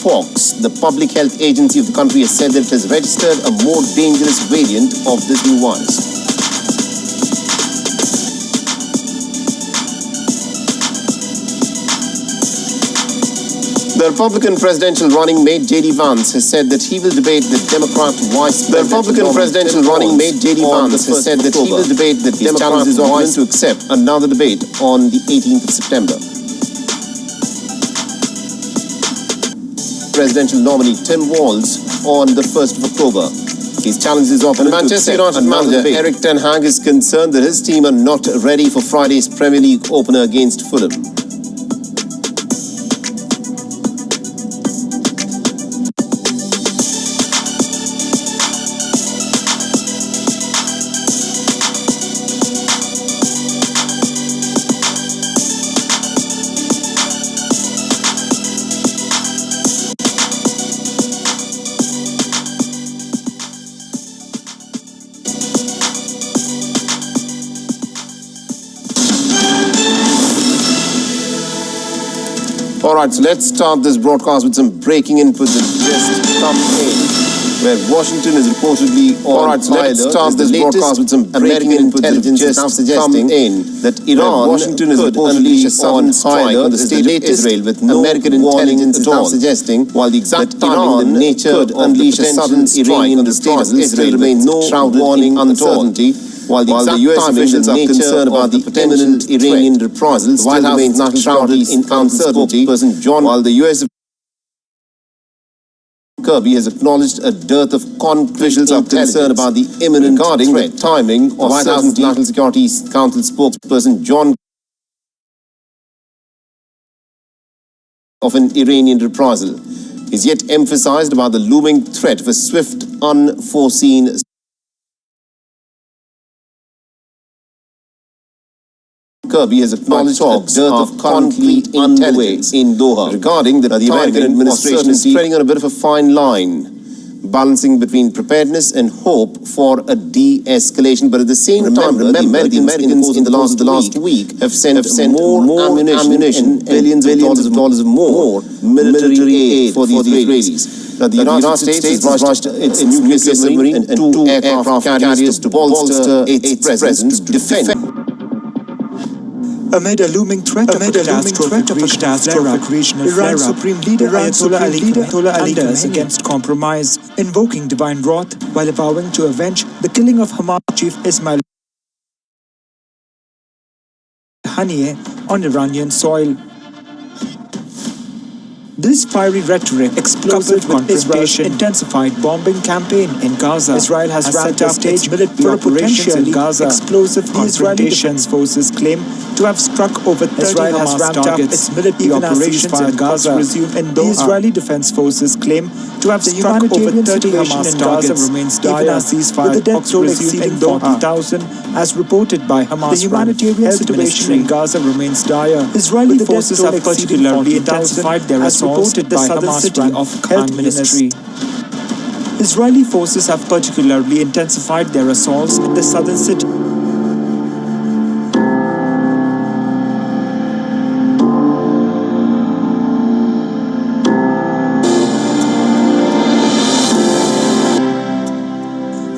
Fox, the public health agency of the country, has said that it has registered a more dangerous variant of this new virus. The Republican presidential running mate J.D. Vance has said that he will debate the Democrat vice president. The Republican presidential running mate J.D. Vance has said that he will debate the Democrat vice to accept another debate on the 18th of September. Presidential nominee Tim Walz on the 1st of October. His challenge is often Manchester United manager Erik ten Hag is concerned that his team are not ready for Friday's Premier League opener against Fulham. Alright, so let's start this broadcast with some breaking input that just come in, where Washington is reportedly on high alert. Let's start this broadcast with some American intelligence just now suggesting that Iran Washington is unleash a sudden strike on the state of Israel with no American intelligence now suggesting while the exact timing, the nature could unleash a sudden strike on the state of Israel remains shrouded in uncertainty. While the U.S. officials are concerned about the imminent Iranian reprisals, the White House remains shrouded in uncertainty. While the U.S. Kirby has acknowledged a dearth of officials are concerned about the imminent regarding the timing of White House National Security Council spokesperson John of an Iranian reprisal is yet emphasized about the looming threat of a swift, unforeseen Kirby has acknowledged a dearth of concrete intelligence in Doha regarding the American administration is treading on a bit of a fine line, balancing between preparedness and hope for a de-escalation. But at the same time, remember the Americans in the last week have sent more ammunition, billions of dollars more military aid for the Israelis. Now, the United States has rushed its nuclear submarine and two aircraft carriers to bolster its presence to defend. Amid a looming threat of a catastrophic regional Iran's Supreme Leader Ayatollah Ali Khamenei against compromise, invoking divine wrath while vowing to avenge the killing of Hamas chief Ismail Haniyeh on Iranian soil. This fiery rhetoric, explosive with Israel's intensified bombing campaign in Gaza. Israel has ramped up its military operations in Gaza. Explosive the Israeli Defense Forces claim to have struck over 30 Hamas targets. Its military operations in Gaza resumed in Doha. The Israeli Defense Forces claim to have struck over 30 Hamas targets. Remains dire as ceasefire with the death toll exceeding 40,000, as reported by Hamas. The humanitarian situation in Gaza remains dire. Israeli forces have particularly intensified their assaults reported by Hamas city of Health Ministry. Israeli forces have particularly intensified their assaults in the southern city.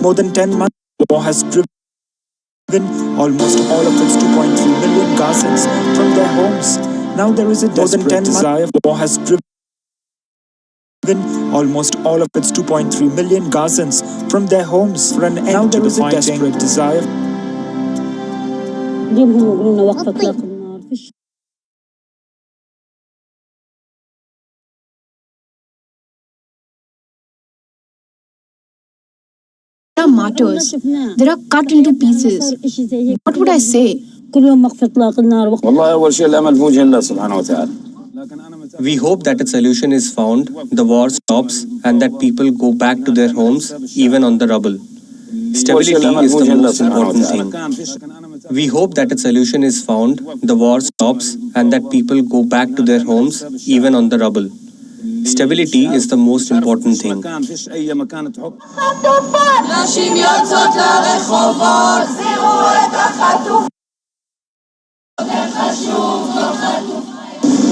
More than 10 months, the war has driven almost all of its 2.3 million Gazans from their homes. Now there is a desperate desire. The war has driven almost all of its 2.3 million Gazans from their homes for an end to the fighting. Now there is a desperate desire. There are martyrs. They are cut into pieces. What would I say? We hope that a solution is found, the war stops, and that people go back to their homes, even on the rubble. Stability is the most important thing. We hope that a solution is found, the war stops, and that people go back to their homes, even on the rubble. Stability is the most important thing.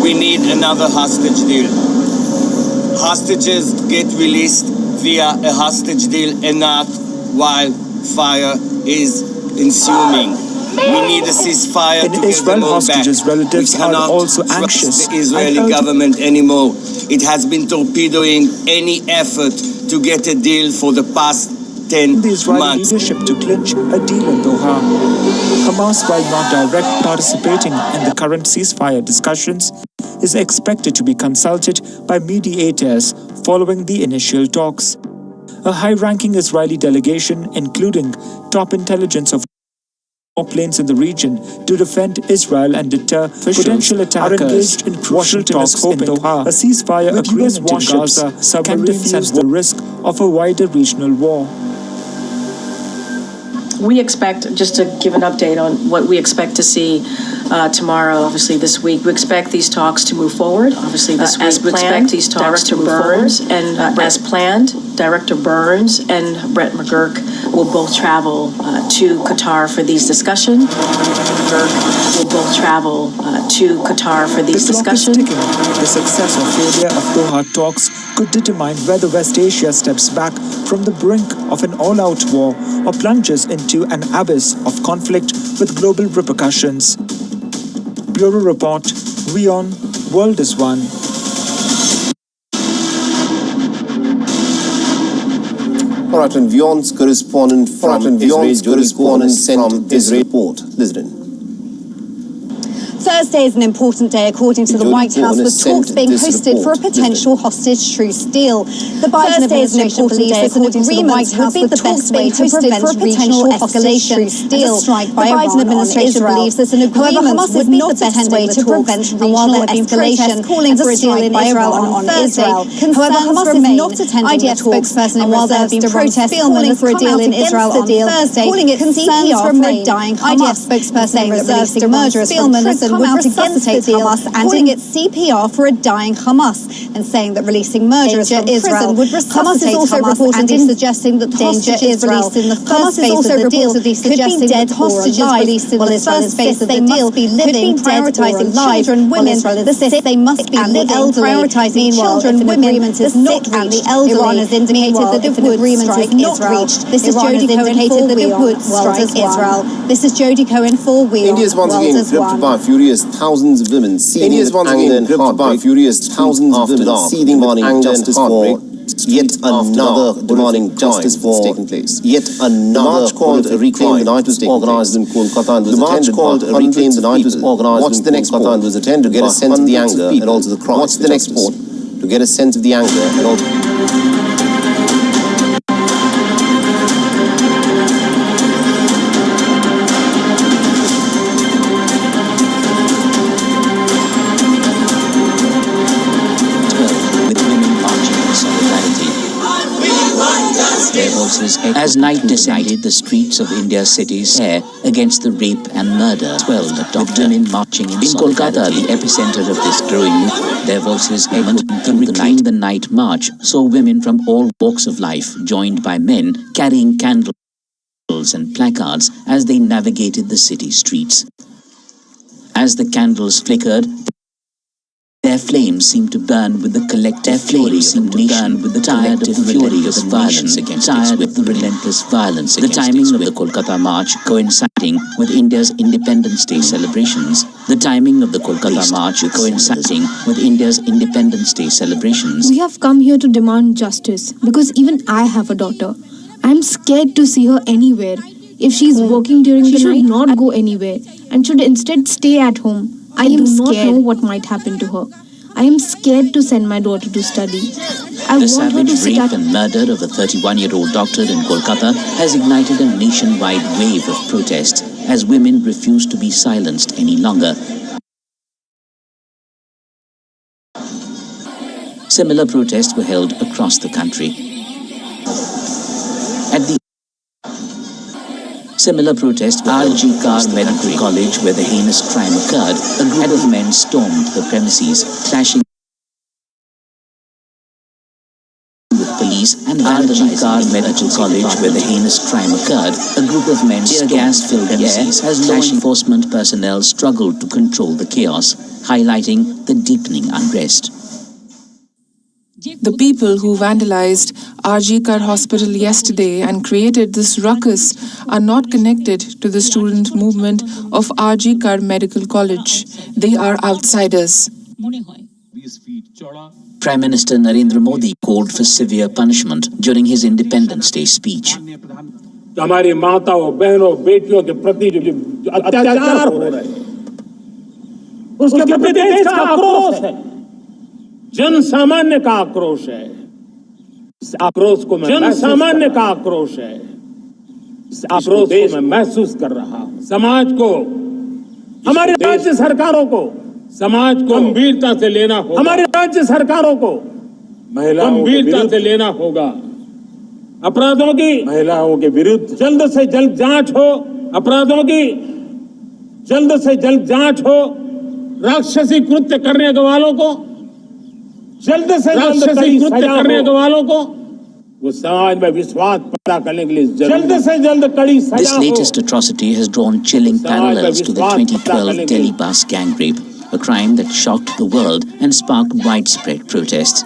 We need another hostage deal. hostages get released via a hostage deal and not while fire is ensuing. We need a ceasefire In to get Israel, them all back. hostages' relatives We are cannot also trust anxious. the Israeli government anymore. It has been torpedoing any effort to get a deal for the past 10 the Israeli months. leadership to clinch a deal in Doha. Hamas, while not directly participating in the current ceasefire discussions, is expected to be consulted by mediators following the initial talks. A high-ranking Israeli delegation, including top intelligence of planes in the region to defend Israel and deter potential attackers, are engaged in crucial talks in Doha. A ceasefire agreement in Gaza can defuse the risk of a wider regional war. We expect, just to give an update on what we expect to see tomorrow, obviously this week, we expect these talks to move forward. Obviously this week, we expect these talks to move forward. And as planned, Director Burns and Brett McGurk will both travel to Qatar for these discussions. The clock is ticking. The success or failure of Doha talks could determine whether West Asia steps back from the brink of an all-out war or plunges into an abyss of conflict with global repercussions. Bureau Report, WION, World is One. All right, and WION's correspondent from Israel report. Listen. Thursday is an important day, according to the White House, with talks being hosted for a potential hostage truce deal. The Biden administration believes that an agreement would be the best way to prevent a potential escalation deal. The Biden administration believes that an agreement would be the best way to prevent regional escalation, calling for a deal in Israel on Thursday. However, Hamas is not attending the talks, and while there have been protests calling for a deal in Israel on Thursday, calling it CPR for a dying Hamas spokesperson saying that releasing murderers from prison would resuscitate Hamas, and calling it CPR for a dying Hamas, and saying that releasing murderers from prison would resuscitate Hamas, and suggesting that the hostages released in the first phase of the deal could be dead hostages released in the first phase of the deal could be prioritizing children, women, the sick, they must be living, prioritizing children, women, the sick, and the elderly. Iran has indicated that if an agreement is not reached, this is Jody Cohen for WION, World is Israel. This is Jody Cohen for WION, India is once again gripped by furious thousands of women seething with anger and heartbreak. Furious thousands of women seething with anger and heartbreak. Yet another demanding justice for taking place. Yet another march called Reclaim the Night was organized in Kolkata and was attended by Reclaim the Night was organized in Kolkata and was attended to get a sense of the anger and also the cry. What's the next port? To get a sense of the anger and also. As night descended the streets of India's cities against the rape and murder swelled with women marching in Kolkata, the epicenter of this growing movement. Their voices echoed through the night march saw women from all walks of life joined by men carrying candles and placards as they navigated the city streets. As the candles flickered, their flames seemed to burn with the collective fury of the nation, with the tired of relentless violence against its with the relentless violence. The timing of the Kolkata march coinciding with India's Independence Day celebrations. The timing of the Kolkata march coinciding with India's Independence Day celebrations. We have come here to demand justice because even I have a daughter. I'm scared to see her anywhere. If she's working during the night, she should not go anywhere and should instead stay at home. I am scared. Not know what might happen to her. I am scared to send my daughter to study. The savage rape and murder of a 31-year-old doctor in Kolkata has ignited a nationwide wave of protest as women refuse to be silenced any longer. Similar protests were held across the country. Similar protests were held at Kar Medical College, where the heinous crime occurred. A group of men stormed the premises, clashing with police and vandalizing Kar Medical College, where the heinous crime occurred. A group of men tear gas filled the air as law enforcement personnel struggled to control the chaos, highlighting the deepening unrest. The people who vandalized RG Kar Hospital yesterday and created this ruckus are not connected to the student movement of RG Kar Medical College. They are outsiders. Prime Minister Narendra Modi called for severe punishment during his Independence Day speech. हमारी माताओं बहनों बेटियों के प्रति जो अत्याचार हो रहे हैं उसके प्रति देश का आक्रोश है जन सामान्य का आक्रोश है आक्रोश को मैं जन सामान्य का आक्रोश है आक्रोश को मैं महसूस कर रहा हूं समाज को हमारी राज्य सरकारों को समाज को गंभीरता से लेना होगा हमारी राज्य सरकारों को गंभीरता से लेना होगा अपराधों की महिलाओं के विरुद्ध जल्द से जल्द जांच हो अपराधों की जल्द से जल्द जांच हो राक्षसी कृत्य करने वालों को जल्द से जल्द कृत्य करने वालों को वो समाज में विश्वास पैदा करने के लिए जल्द से जल्द कड़ी सजा हो। This latest atrocity has drawn chilling parallels to the 2012 Delhi bus gang rape, a crime that shocked the world and sparked widespread protests.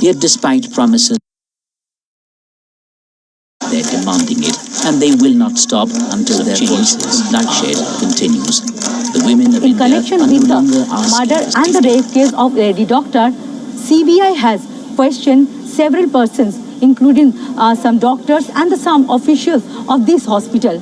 Yet despite promises, they're demanding it, and they will not stop until their changes. Bloodshed continues. The women of In India connection are no with the longer asked murder to and the rape case of lady doctor, CBI has questioned several persons, including some doctors and some officials of this hospital.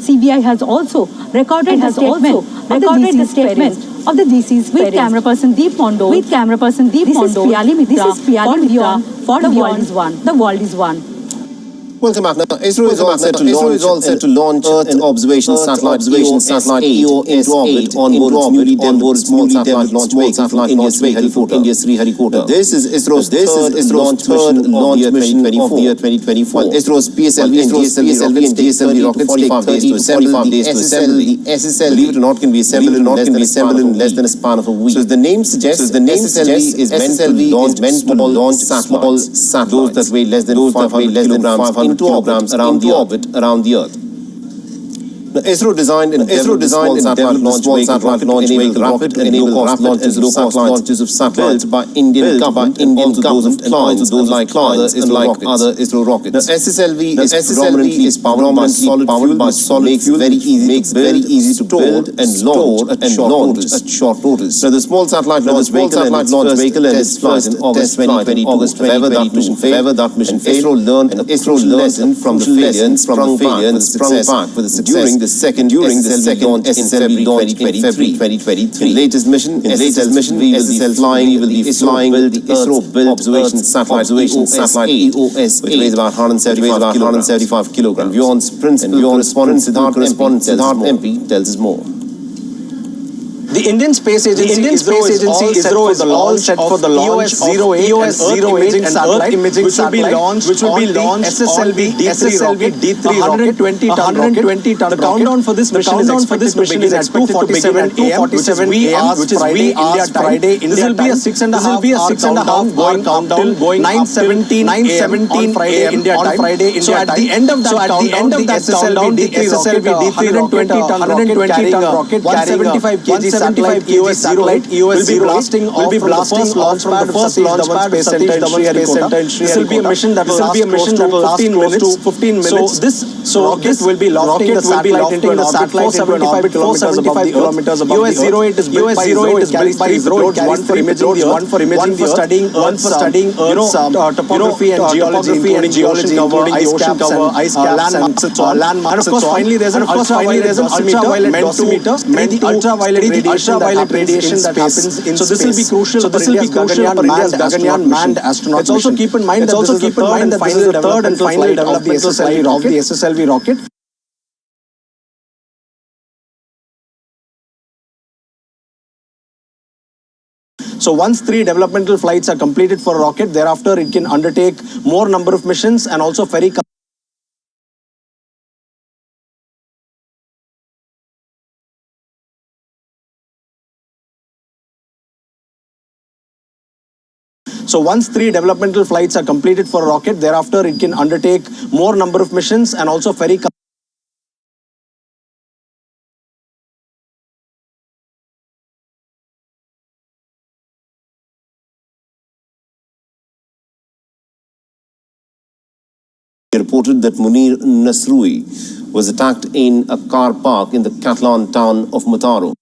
CBI has also recorded the statement of the deceased with camera person Deep Mondo. With camera person Deep Mondo. This is Priyali Mitra. For the world is one. The world is one. Welcome back. Now, Israel is all set to launch Earth observation satellite EOS into orbit on board its newly developed small satellite launch vehicle, India's Sriharikota. This is Israel's third launch mission of the year 2024. While Israel's PSLV and GSLV rockets take 30 to 45 days to assemble, the SSLV, believe it or not, can be assembled in less than a span of a week. So as the name suggests, the SSLV is meant to launch small satellites, those that weigh less than 500 kilograms around the Earth. The ISRO designed and developed small satellite launch vehicle to enable rapid and low-cost launches of satellites by Indian government and also those of clients unlike other ISRO rockets. The SSLV is powered by solid fuel, makes very easy to build and launch at short notice. So the small satellite launch vehicle and its flight in August 2022. However, that mission failed. ISRO learned a lesson from the failure and sprung back with the success during the second launch in February 2023. The latest mission, we will be flying the ISRO-built observation satellite EOS-8, which weighs about 175 kilograms. Beyond's principal correspondent Siddharth MP tells us more. The Indian Space Agency ISRO is all set for the launch of EOS-08 and Earth imaging satellite, which will be launched SSLV D3 rocket, 120-ton rocket. The countdown for this mission is expected at 2:47 a.m., which is wee hours Friday India time. This will be a 6.5 hour countdown going 9:17 a.m. on Friday India time. So at the end of that countdown, the SSLV D3 120-ton rocket carrying 175 kg satellite EOS-08 will be blasting off from the first launch pad of Space Center in Sriharikota. This will be a mission that will last close to 15 minutes. So rocket will be lofting the satellite into an orbit 475 kilometers above the Earth. EOS-08 is built by ISRO. It carries 3 payloads, one for imaging the Earth, one for studying Earth's topography and geology, including ice caps and landmarks. And of course, finally, there's an ultraviolet dosimeter meant to meet the ultraviolet radiation that happens in space. So this will be crucial for India's Gaganyaan manned astronaut mission. Also keep in mind that this is the third and final developmental flight of the SSLV rocket. So once 3 developmental flights are completed for a rocket, thereafter it can undertake more number of missions and also ferry. So once 3 developmental flights are completed for a rocket, thereafter it can undertake more number of missions and also ferry. reported that Munir Nasrui was attacked in a car park in the Catalan town of Mataró.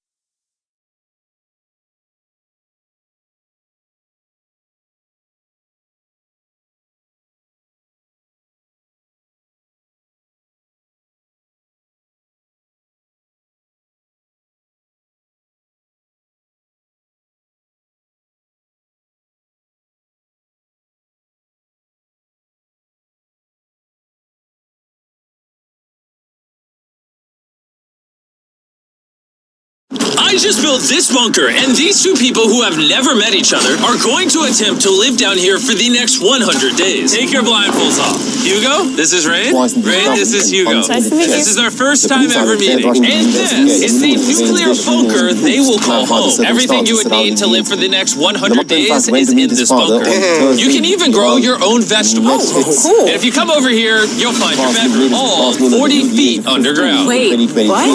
I just built this bunker, and these two people who have never met each other are going to attempt to live down here for the next 100 days. Take your blindfolds off. Hugo, this is Rain. Rain, this is Hugo. Nice to meet you. This is our first time ever meeting. And this is the nuclear bunker they will call home. Everything you would need to live for the next 100 days is in this bunker. You can even grow your own vegetables. Cool. And if you come over here, you'll find your bedroom all 40 feet underground. Wait, what?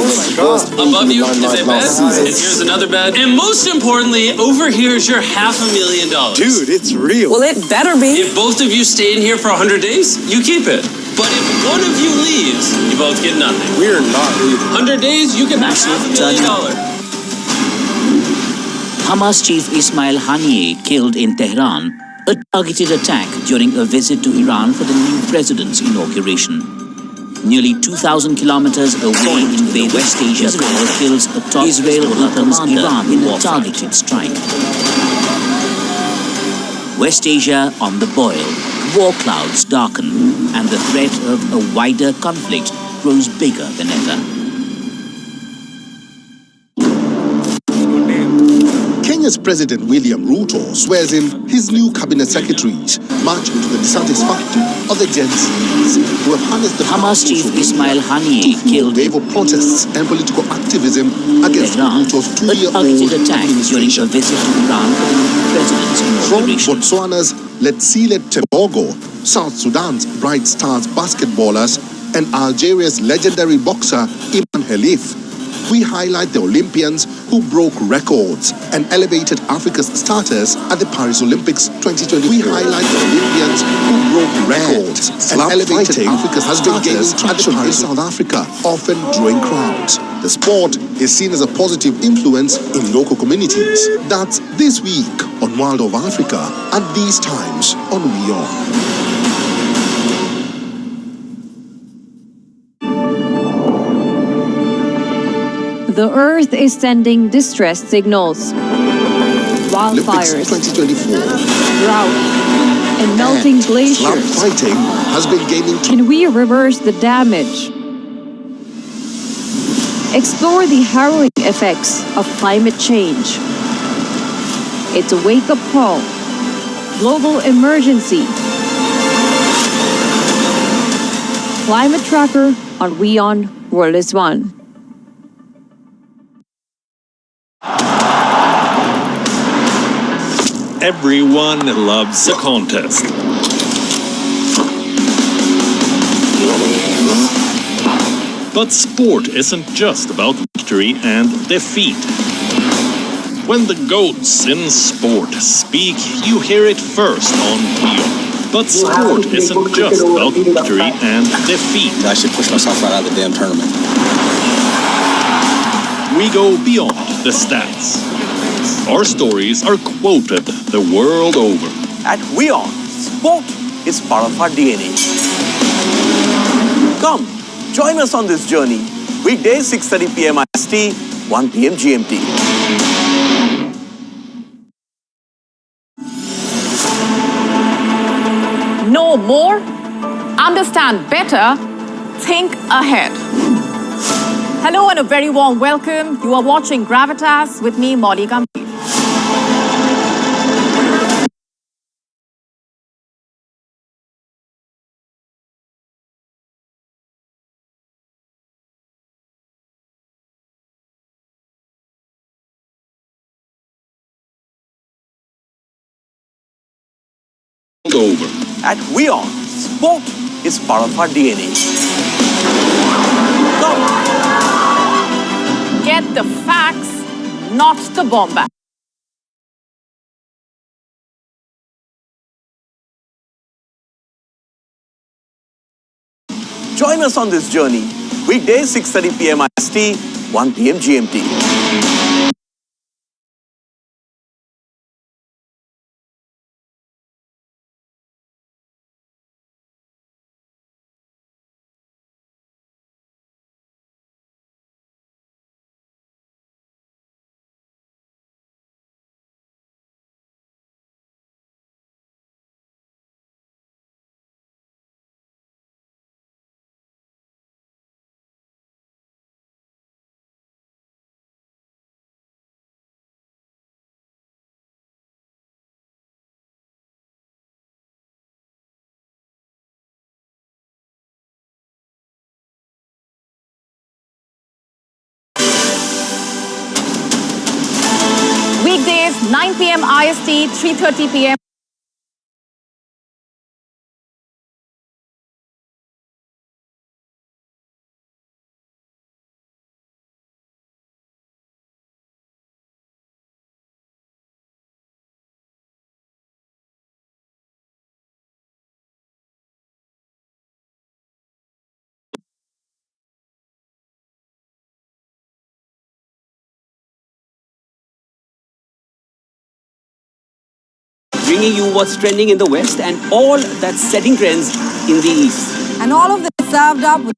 Above you is a bed, and here's another bed, and most importantly, over here is your $500,000. Dude, it's real. Well, it better be. If both of you stay in here for 100 days, you keep it. But if one of you leaves, you both get nothing. We're not leaving. 100 days, you can have $500,000. Hamas chief Ismail Haniyeh killed in Tehran, a targeted attack during a visit to Iran for the new president's inauguration. Nearly 2,000 kilometers away in the West Asia, Israel kills a top Israel-Hamas Iran in a targeted strike. West Asia on the boil, war clouds darken, and the threat of a wider conflict grows bigger than ever. Kenya's President William Ruto swears in his new cabinet secretaries, march into the DeSantis factory of the Gen Zs who have harnessed the Hamas chief Ismail Haniyeh killed wave of protests and political activism against Tehran, Ruto's a two-year-old targeted attack during a administration. visit to Iran for the new president's From inauguration. Botswana's Letsile Tebogo, South Sudan's Bright Stars basketballers, and Algeria's legendary boxer Iman Khelif, we highlight the Olympians who broke records and elevated Africa's status at the Paris Olympics 2024. We highlight the Olympians who broke records and elevated Africa's status at the Paris South Africa, often drawing crowds. The sport is seen as a positive influence in local communities. That's this week on World of Africa at these times on We On. The Earth is sending distress signals. Wildfires, 2024. drought, and melting glaciers. Fighting has been gaining. Can we reverse the damage? Explore the harrowing effects of climate change. It's a wake-up call. Global emergency. Climate Tracker on WION World is One. Everyone loves a contest. But sport isn't just about victory and defeat. When the goats in sport speak, you hear it first on WION. But sport isn't just about victory and defeat. I should push myself right out of the damn tournament. We go beyond the stats. Our stories are quoted the world over. At WION, sport is part of our DNA. Come, join us on this journey. Weekdays 6:30 p.m. IST, 1 p.m. GMT. Know more? Understand better? Think ahead. Hello and a very warm welcome. You are watching Gravitas with me, Molly Gambhir. Over. At WION, sport is part of our DNA. Come. Get the facts, not the bombast. Join us on this journey. Weekdays 6:30 p.m. IST, 1 p.m. GMT. Weekdays, 9 p.m. IST, 3:30 p.m. Bringing you what's trending in the West and all that's setting trends in the East. And all of this served up with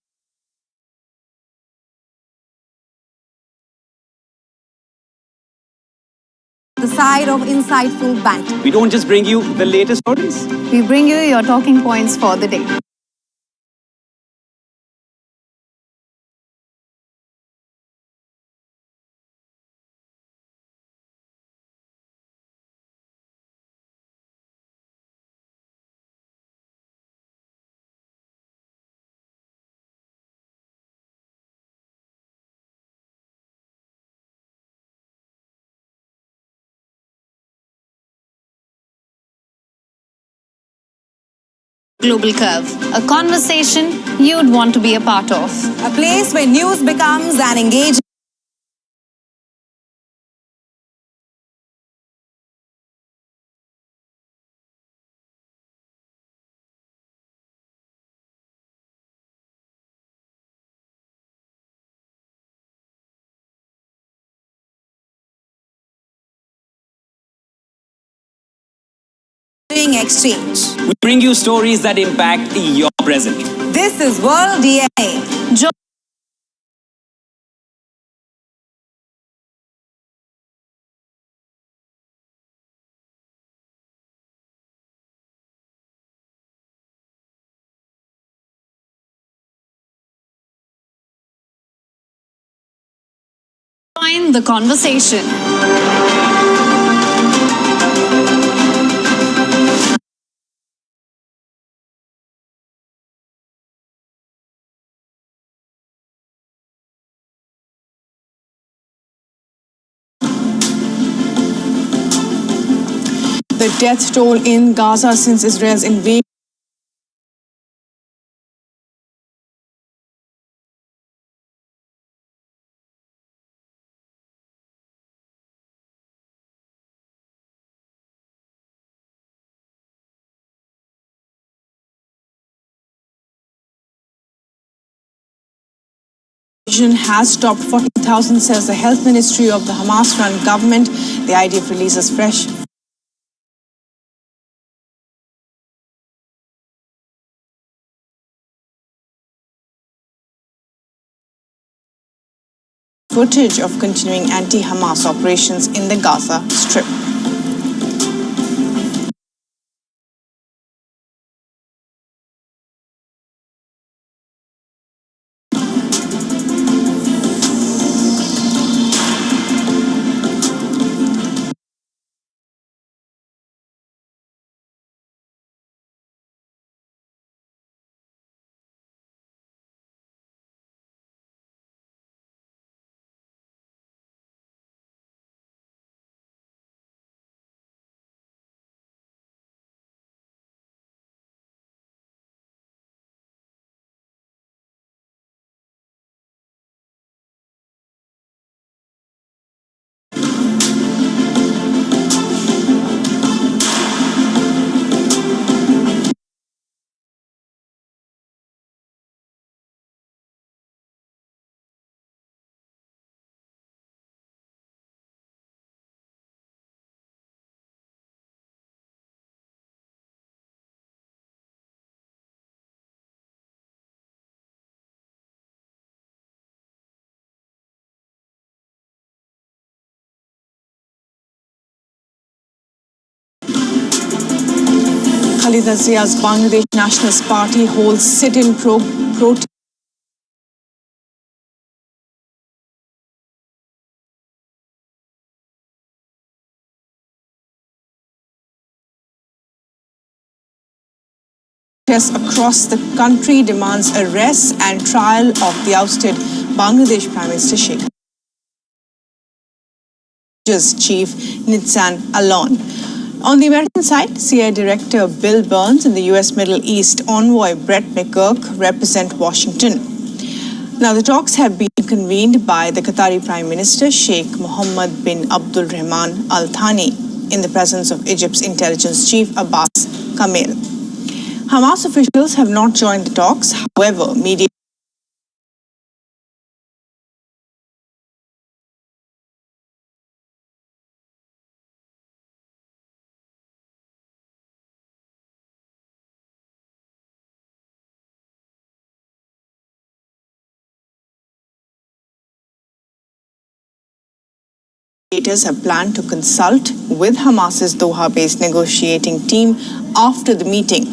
the side of insightful banter. We don't just bring you the latest stories. We bring you your talking points for the day. Global Curve, a conversation you'd want to be a part of. A place where news becomes an engaging. Exchange. We bring you stories that impact your present. This is World DNA. Join the conversation. The death toll in Gaza since Israel's invasion. Has stopped 40,000, says the health ministry of the Hamas-run government. The IDF releases fresh footage of continuing anti-Hamas operations in the Gaza Strip. Khalida Zia's Bangladesh Nationalist Party holds sit-in protest. Across the country demands arrest and trial of the ousted Bangladesh Prime Minister Sheikh Chief Nitsan Alon. On the American side, CIA Director Bill Burns and the U.S. Middle East envoy Brett McGurk represent Washington. Now, the talks have been convened by the Qatari Prime Minister Sheikh Mohammed bin Abdul Rahman Al Thani in the presence of Egypt's intelligence chief Abbas Kamel. Hamas officials have not joined the talks. However, media mediators have planned to consult with Hamas's Doha-based negotiating team after the meeting.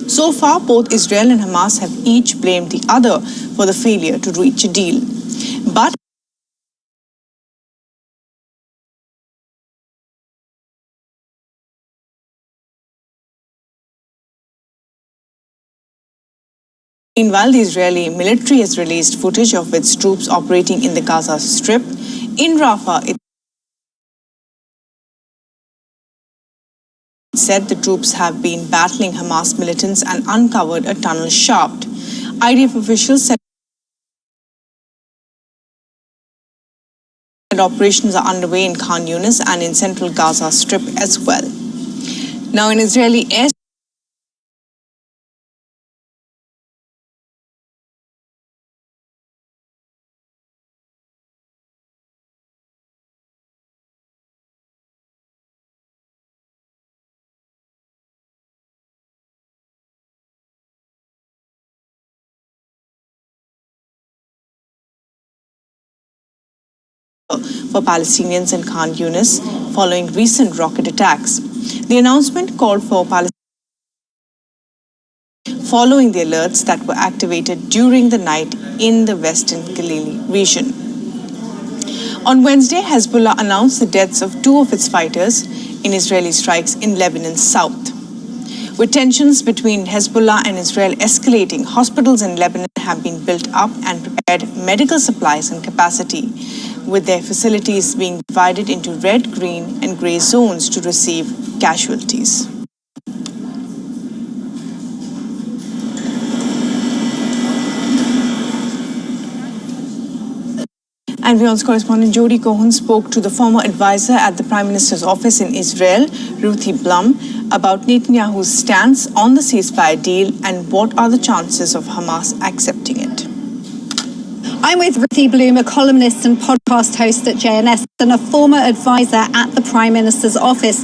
So far, both Israel and Hamas have each blamed the other for the failure to reach a deal. But meanwhile, the Israeli military has released footage of its troops operating in the Gaza Strip. In Rafah, it said the troops have been battling Hamas militants and uncovered a tunnel shaft. IDF officials said operations are underway in Khan Yunis and in central Gaza Strip as well. Now, in Israeli air for Palestinians in Khan Yunis following recent rocket attacks. The announcement called for Palestinians following the alerts that were activated during the night in the western Galilee region. On Wednesday, Hezbollah announced the deaths of 2 of its fighters in Israeli strikes in Lebanon's south. With tensions between Hezbollah and Israel escalating, hospitals in Lebanon have been built up and prepared medical supplies and capacity, with their facilities being divided into red, green, and grey zones to receive casualties. And WION's correspondent Jody Cohen spoke to the former advisor at the Prime Minister's office in Israel, Ruthie Blum, about Netanyahu's stance on the ceasefire deal and what are the chances of Hamas accepting it. I'm with Ruthie Bloom, a columnist and podcast host at JNS and a former advisor at the Prime Minister's office.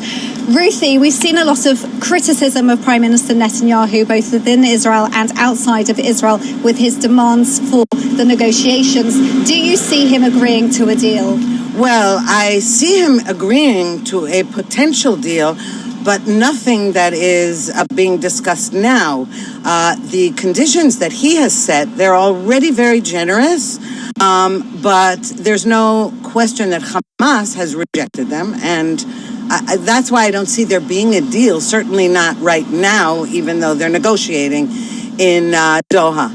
Ruthie, we've seen a lot of criticism of Prime Minister Netanyahu, both within Israel and outside of Israel, with his demands for the negotiations. Do you see him agreeing to a deal? Well, I see him agreeing to a potential deal, but nothing that is being discussed now. The conditions that he has set, they're already very generous, but there's no question that Hamas has rejected them, and that's why I don't see there being a deal, certainly not right now, even though they're negotiating in Doha.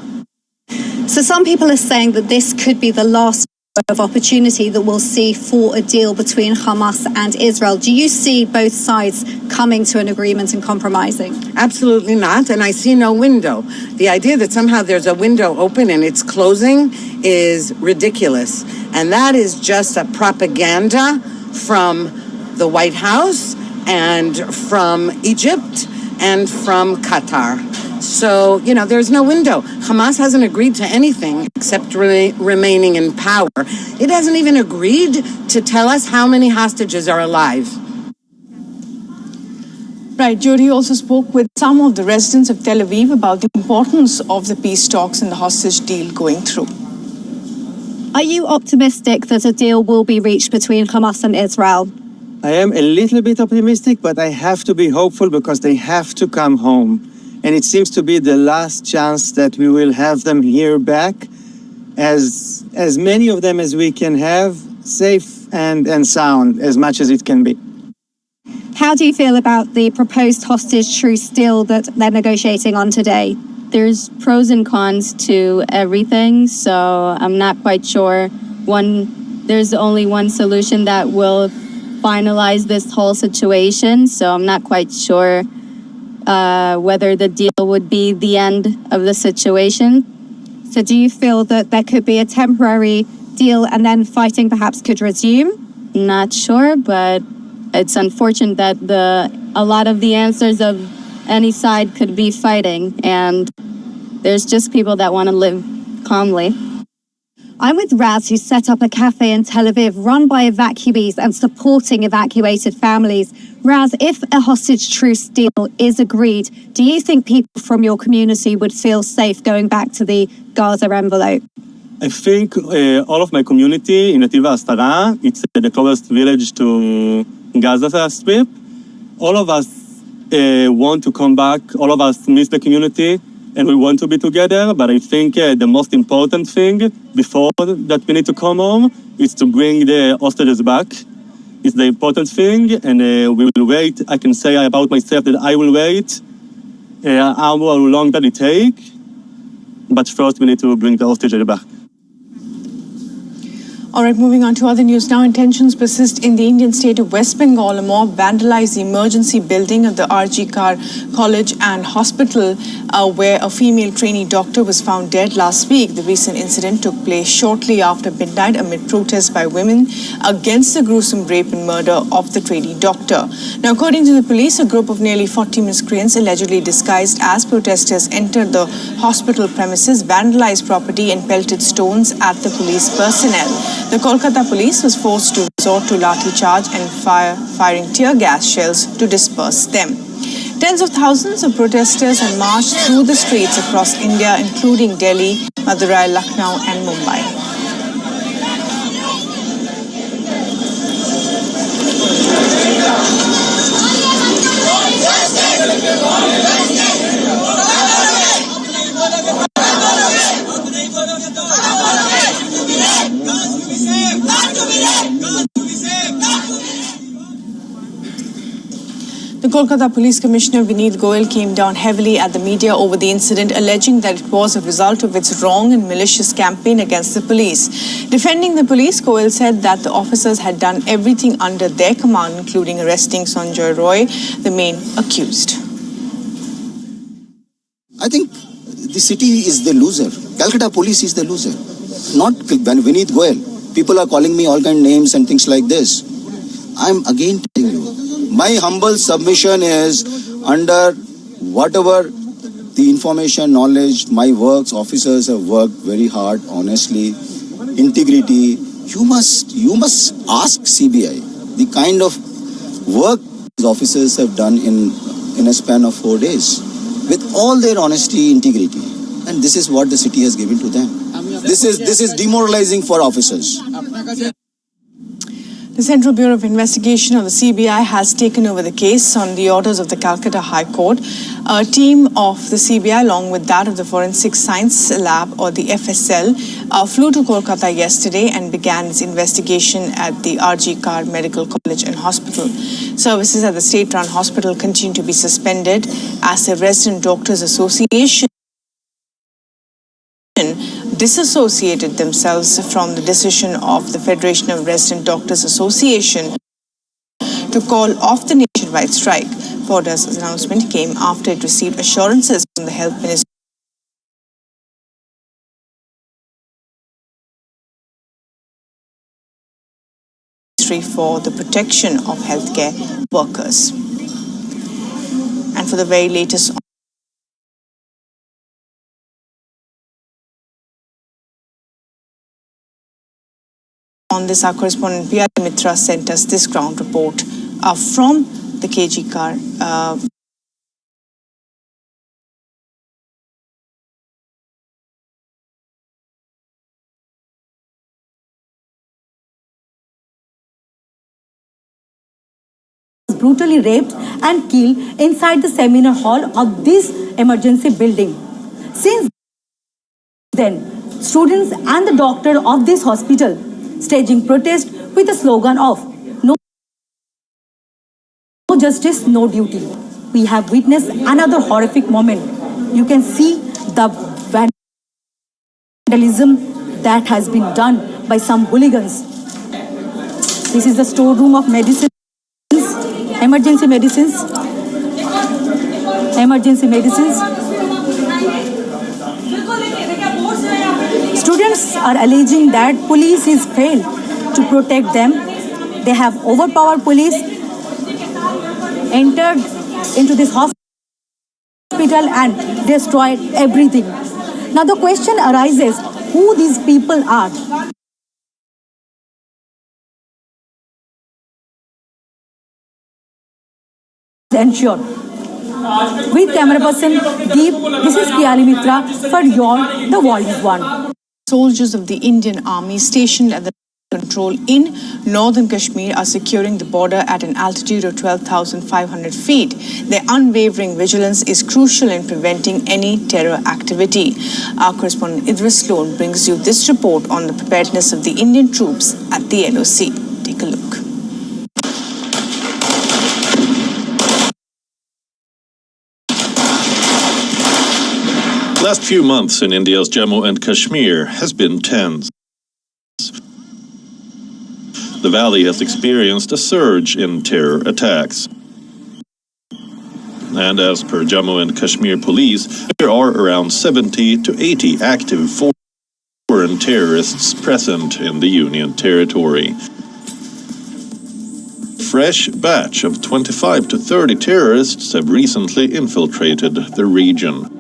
So some people are saying that this could be the last of opportunity that we'll see for a deal between Hamas and Israel. Do you see both sides coming to an agreement and compromising? Absolutely not, and I see no window. The idea that somehow there's a window open and it's closing is ridiculous, and that is just a propaganda from the White House and from Egypt and from Qatar. So, there's no window. Hamas hasn't agreed to anything except remaining in power. It hasn't even agreed to tell us how many hostages are alive. Right, Jody also spoke with some of the residents of Tel Aviv about the importance of the peace talks and the hostage deal going through. Are you optimistic that a deal will be reached between Hamas and Israel? I am a little bit optimistic, but I have to be hopeful because they have to come home. And it seems to be the last chance that we will have them here back, as many of them as we can have, safe and sound, as much as it can be. How do you feel about the proposed hostage truce deal that they're negotiating on today? There's pros and cons to everything, so I'm not quite sure. There's only one solution that will finalize this whole situation, so I'm not quite sure whether the deal would be the end of the situation. So do you feel that there could be a temporary deal and then fighting perhaps could resume? Not sure, but it's unfortunate that a lot of the answers of any side could be fighting, and there's just people that want to live calmly. I'm with Raz, who set up a cafe in Tel Aviv run by evacuees and supporting evacuated families. Raz, if a hostage truce deal is agreed, do you think people from your community would feel safe going back to the Gaza envelope? I think all of my community in Nativa Astara, it's the closest village to Gaza Strip. All of us want to come back. All of us miss the community. And we want to be together, but I think the most important thing before that we need to come home is to bring the hostages back. It's the important thing, and we will wait. I can say about myself that I will wait how long that it take, but first we need to bring the hostages back. All right, moving on to other news now. Tensions persist in the Indian state of West Bengal. A mob vandalized the emergency building of the RG Kar College and Hospital, where a female trainee doctor was found dead last week. The recent incident took place shortly after midnight amid protests by women against the gruesome rape and murder of the trainee doctor. Now, according to the police, a group of nearly 40 miscreants allegedly disguised as protesters entered the hospital premises, vandalized property and pelted stones at the police personnel. The Kolkata police was forced to resort to lathi charge and firing tear gas shells to disperse them. Tens of thousands of protesters have marched through the streets across India, including Delhi, Madurai, Lucknow and Mumbai. The Kolkata Police Commissioner Vineet Goyal came down heavily at the media over the incident, alleging that it was a result of its wrong and malicious campaign against the police. Defending the police, Goyal said that the officers had done everything under their command, including arresting Sanjoy Roy, the main accused. I think the city is the loser. Calcutta police is the loser, not Vineet Goyal. People are calling me all kind of names and things like this. I'm again telling you, my humble submission is under whatever the information, knowledge, my works, officers have worked very hard, honestly, integrity. You must ask CBI the kind of work these officers have done in a span of 4 days with all their honesty, integrity. And this is what the city has given to them. This is demoralizing for officers. The Central Bureau of Investigation, or the CBI, has taken over the case on the orders of the Calcutta High Court. A team of the CBI, along with that of the Forensic Science Lab, or the FSL, flew to Kolkata yesterday and began its investigation at the RG Kar Medical College and Hospital. Services at the state-run hospital continue to be suspended as the Resident Doctors Association disassociated themselves from the decision of the Federation of Resident Doctors Association to call off the nationwide strike. Ford's announcement came after it received assurances from the Health Ministry for the protection of healthcare workers. And for the very latest on this, our correspondent P.R. Mitra sent us this ground report from the KG Car. Brutally raped and killed inside the seminar hall of this emergency building. Since then, students and the doctor of this hospital staging protest with the slogan of "No justice, no duty." We have witnessed another horrific moment. You can see the vandalism that has been done by some hooligans. This is the storeroom of medicines, emergency medicines. Students are alleging that police is failed to protect them. They have overpowered police, entered into this hospital and destroyed everything. Now the question arises, who these people are? Ensure. With camera person Deep, this is Kiyali Mitra for The World is One. Soldiers of the Indian Army stationed at the control in northern Kashmir are securing the border at an altitude of 12,500 feet. Their unwavering vigilance is crucial in preventing any terror activity. Our correspondent Idris Sloan brings you this report on the preparedness of the Indian troops at the LOC. Take a look. Last few months in India's Jammu and Kashmir has been tense. The valley has experienced a surge in terror attacks. And as per Jammu and Kashmir police, there are around 70 to 80 active foreign terrorists present in the Union territory. A fresh batch of 25 to 30 terrorists have recently infiltrated the region.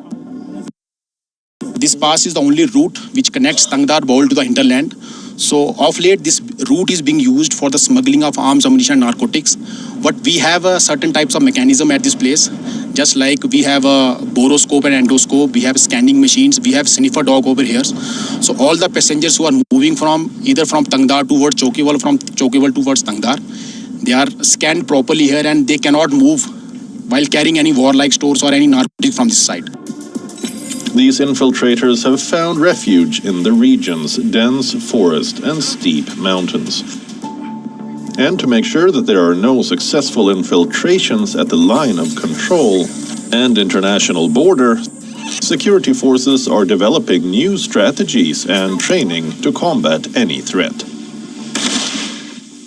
This pass is the only route which connects Tangdar Bowl to the hinterland. So of late, this route is being used for the smuggling of arms, ammunition, and narcotics. But we have certain types of mechanism at this place. Just like we have a boroscope and endoscope, we have scanning machines, we have sniffer dog over here. So all the passengers who are moving from either from Tangdar towards Chokiwal, from Chokiwal towards Tangdar, they are scanned properly here and they cannot move while carrying any warlike stores or any narcotic from this side. These infiltrators have found refuge in the region's dense forest and steep mountains. And to make sure that there are no successful infiltrations at the line of control and international border, security forces are developing new strategies and training to combat any threat.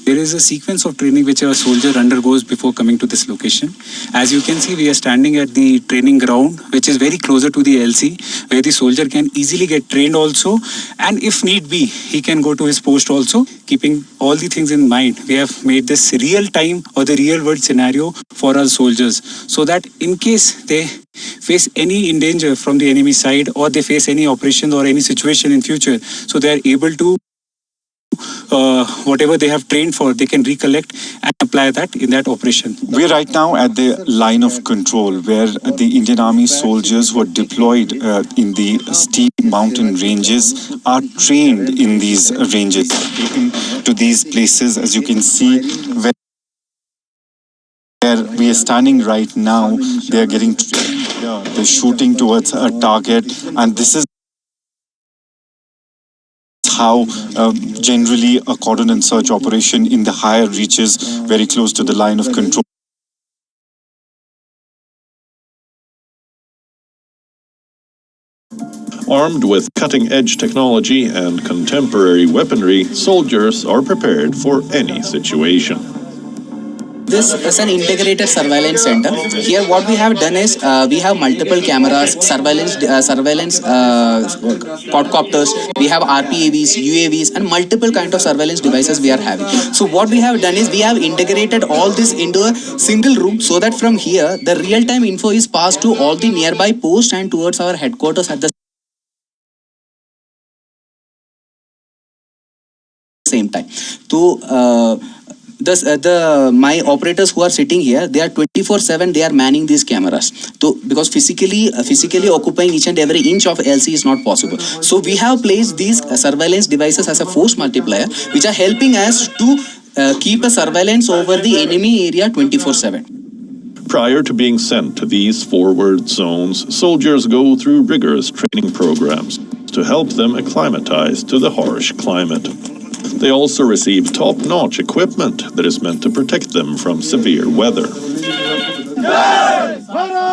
There is a sequence of training which a soldier undergoes before coming to this location. As you can see, we are standing at the training ground, which is very closer to the LC, where the soldier can easily get trained also. And if need be, he can go to his post also. Keeping all the things in mind, we have made this real time or the real world scenario for our soldiers, so that in case they face any danger from the enemy side or they face any operation or any situation in future, so they are able to whatever they have trained for, they can recollect and apply that in that operation. We're right now at the line of control where the Indian Army soldiers who are deployed in the steep mountain ranges are trained in these ranges. Taken to these places, as you can see, where we are standing right now, they are getting trained here. They're shooting towards a target, and this is how generally a cordon and search operation in the higher reaches, very close to the line of control. Armed with cutting-edge technology and contemporary weaponry, soldiers are prepared for any situation. This is an integrated surveillance center. Here what we have done is we have multiple cameras, surveillance quadcopters, we have RPAVs, UAVs and multiple kind of surveillance devices we are having. So what we have done is we have integrated all this into a single room so that from here the real-time info is passed to all the nearby posts and towards our headquarters at the same time. So my operators who are sitting here, they are 24/7. They are manning these cameras. So because physically occupying each and every inch of LC is not possible. So we have placed these surveillance devices as a force multiplier, which are helping us to keep a surveillance over the enemy area 24/7. Prior to being sent to these forward zones, soldiers go through rigorous training programs to help them acclimatize to the harsh climate. They also receive top-notch equipment that is meant to protect them from severe weather.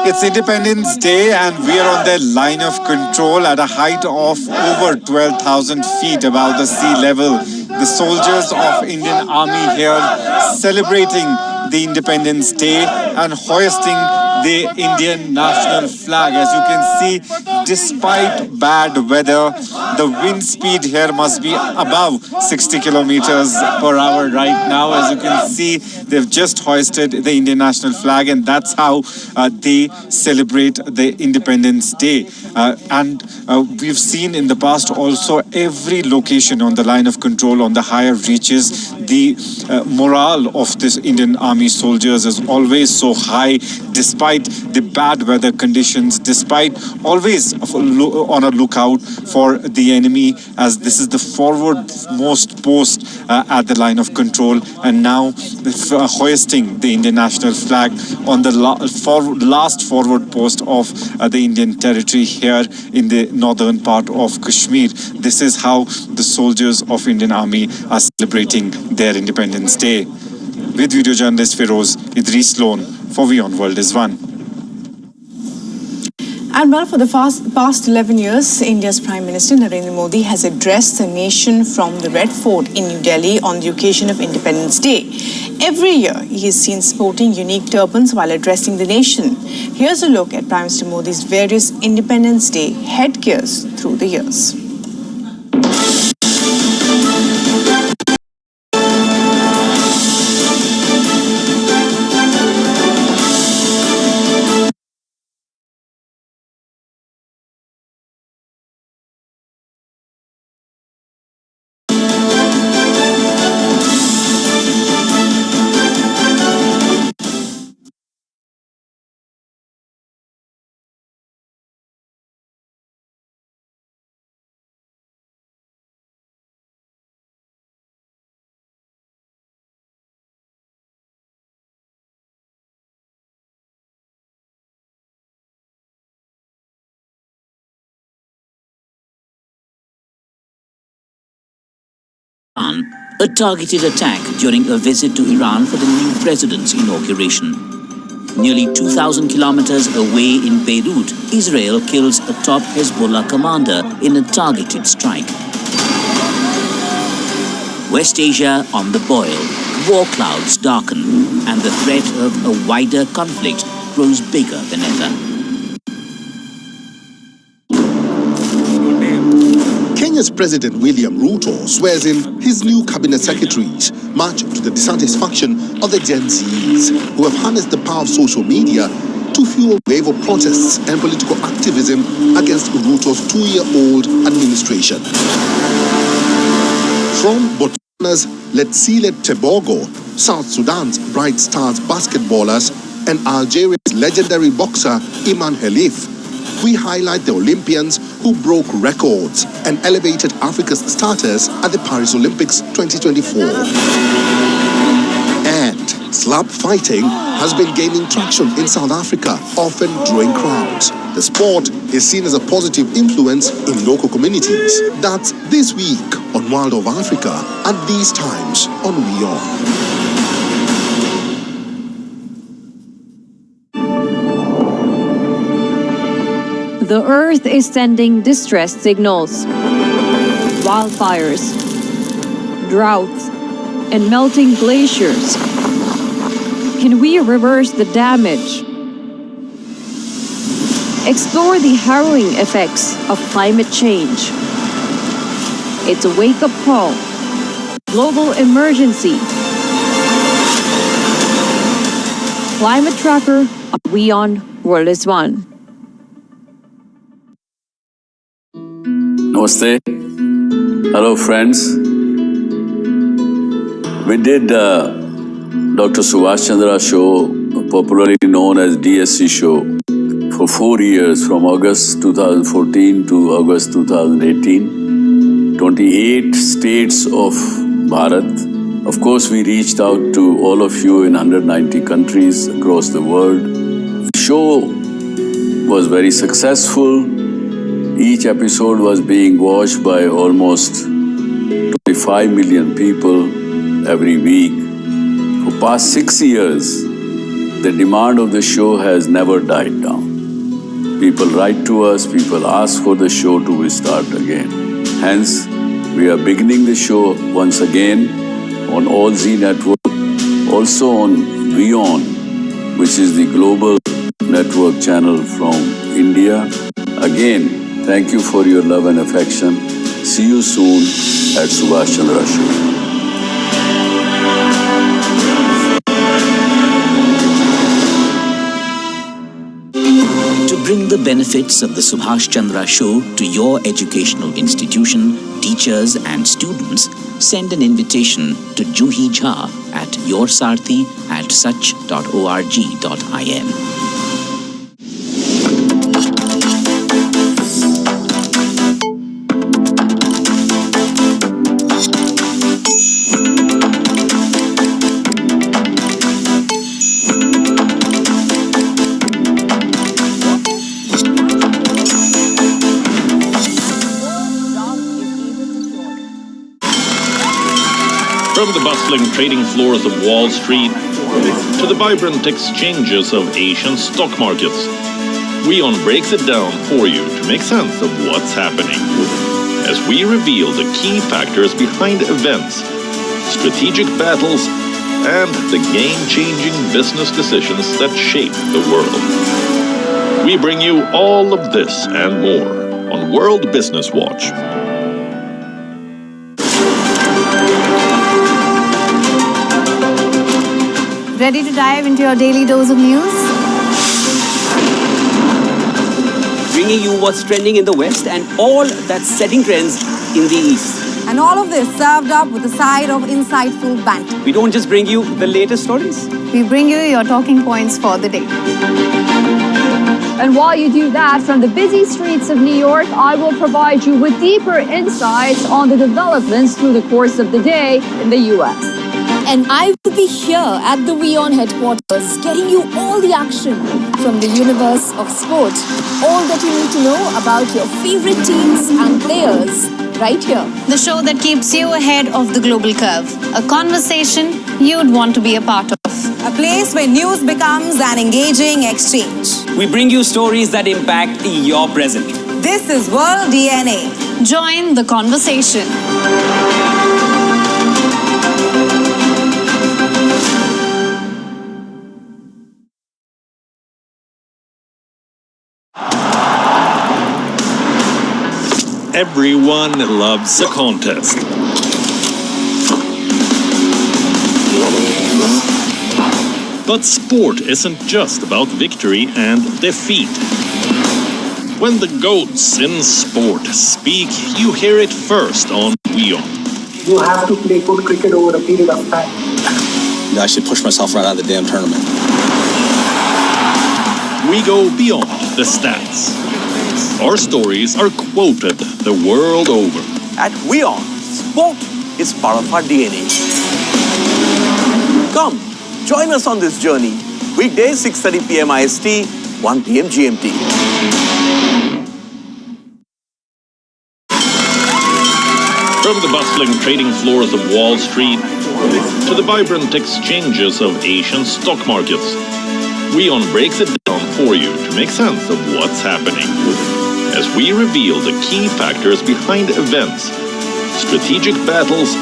It's Independence Day and we are on the line of control at a height of over 12,000 feet above the sea level. The soldiers of Indian Army here celebrating the Independence Day and hoisting the Indian national flag. As you can see, despite bad weather, the wind speed here must be above 60 kilometers per hour right now. As you can see, they've just hoisted the Indian national flag, and that's how they celebrate the Independence Day. And we've seen in the past also every location on the line of control on the higher reaches, the morale of this Indian Army soldiers is always so high despite the bad weather conditions, despite always on a lookout for the enemy, as this is the forwardmost post at the line of control, and now hoisting the Indian national flag on the last forward post of the Indian territory here in the northern part of Kashmir. This is how the soldiers of Indian Army are celebrating their Independence Day. With video journalist Feroz, Idris Lone for WION World is One. And well, for the past 11 years, India's Prime Minister Narendra Modi has addressed the nation from the Red Fort in New Delhi on the occasion of Independence Day. Every year, he is seen sporting unique turbans while addressing the nation. Here's a look at Prime Minister Modi's various Independence Day headgears through the years. A targeted attack during a visit to Iran for the new president's inauguration. Nearly 2,000 kilometers away in Beirut, Israel kills a top Hezbollah commander in a targeted strike. West Asia on the boil, war clouds darken, and the threat of a wider conflict grows bigger than ever. Kenya's President William Ruto swears in his new cabinet secretaries, much to the dissatisfaction of the Gen Zs, who have harnessed the power of social media to fuel wave of protests and political activism against Ruto's 2-year-old administration. From Let's see Tebogo, South Sudan's Bright Stars basketballers, and Algeria's legendary boxer Iman Khalif. We highlight the Olympians who broke records and elevated Africa's status at the Paris Olympics 2024. And slap fighting has been gaining traction in South Africa, often drawing crowds. The sport is seen as a positive influence in local communities. That's this week on World of Africa at these times on WION. The Earth is sending distress signals. Wildfires, droughts, and melting glaciers. Can we reverse the damage? Explore the harrowing effects of climate change. It's a wake-up call. Global emergency. Climate Tracker on WION World is One. Namaste. Hello, friends. We did Dr. Subhash Chandra show, popularly known as DSC show, for 4 years, from August 2014 to August 2018. 28 states of Bharat. Of course, we reached out to all of you in 190 countries across the world. The show was very successful. Each episode was being watched by almost 25 million people every week. For past 6 years, the demand of the show has never died down. People write to us, people ask for the show to restart again. Hence, we are beginning the show once again on All Z Network, also on WION, which is the global network channel from India. Again, thank you for your love and affection. See you soon at Subhash Chandra Show. To bring the benefits of the Subhash Chandra Show to your educational institution, teachers and students, send an invitation to Juhi Jha at yoursarthi@such.org.in. From the bustling trading floors of Wall Street to the vibrant exchanges of Asian stock markets, WION breaks it down for you to make sense of what's happening as we reveal the key factors behind events, strategic battles, and the game-changing business decisions that shape the world. We bring you all of this and more on World Business Watch. Ready to dive into your daily dose of news? Bringing you what's trending in the West and all that's setting trends in the East. And all of this served up with a side of insightful banter. We don't just bring you the latest stories. We bring you your talking points for the day. And while you do that, from the busy streets of New York, I will provide you with deeper insights on the developments through the course of the day in the U.S. And I will be here at the WION headquarters, getting you all the action from the universe of sport. All that you need to know about your favorite teams and players, right here. The show that keeps you ahead of the global curve. A conversation you'd want to be a part of. A place where news becomes an engaging exchange. We bring you stories that impact your present. This is World DNA. Join the conversation. Everyone loves a contest. But sport isn't just about victory and defeat. When the GOATs in sport speak, you hear it first on WION. You have to play good cricket over a period of time. I should push myself right out of the damn tournament. We go beyond the stats. Our stories are quoted the world over. At WION, sport is part of our DNA. Come, join us on this journey. Weekdays 6:30 p.m. IST, 1 p.m. GMT. From the bustling trading floors of Wall Street to the vibrant exchanges of Asian stock markets, WION breaks it down for you to make sense of what's happening. As we reveal the key factors behind events, strategic battles,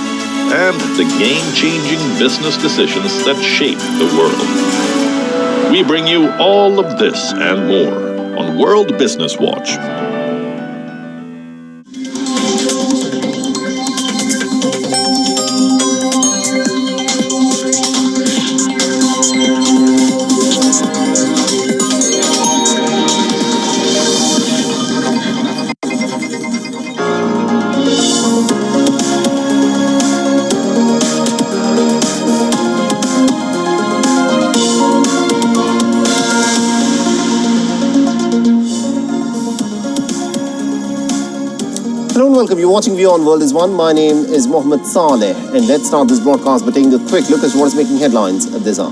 and the game-changing business decisions that shape the world. We bring you all of this and more on World Business Watch. Hello and welcome. You're watching WION World is One. My name is Mohammed Saleh, and let's start this broadcast by taking a quick look at what is making headlines at this hour.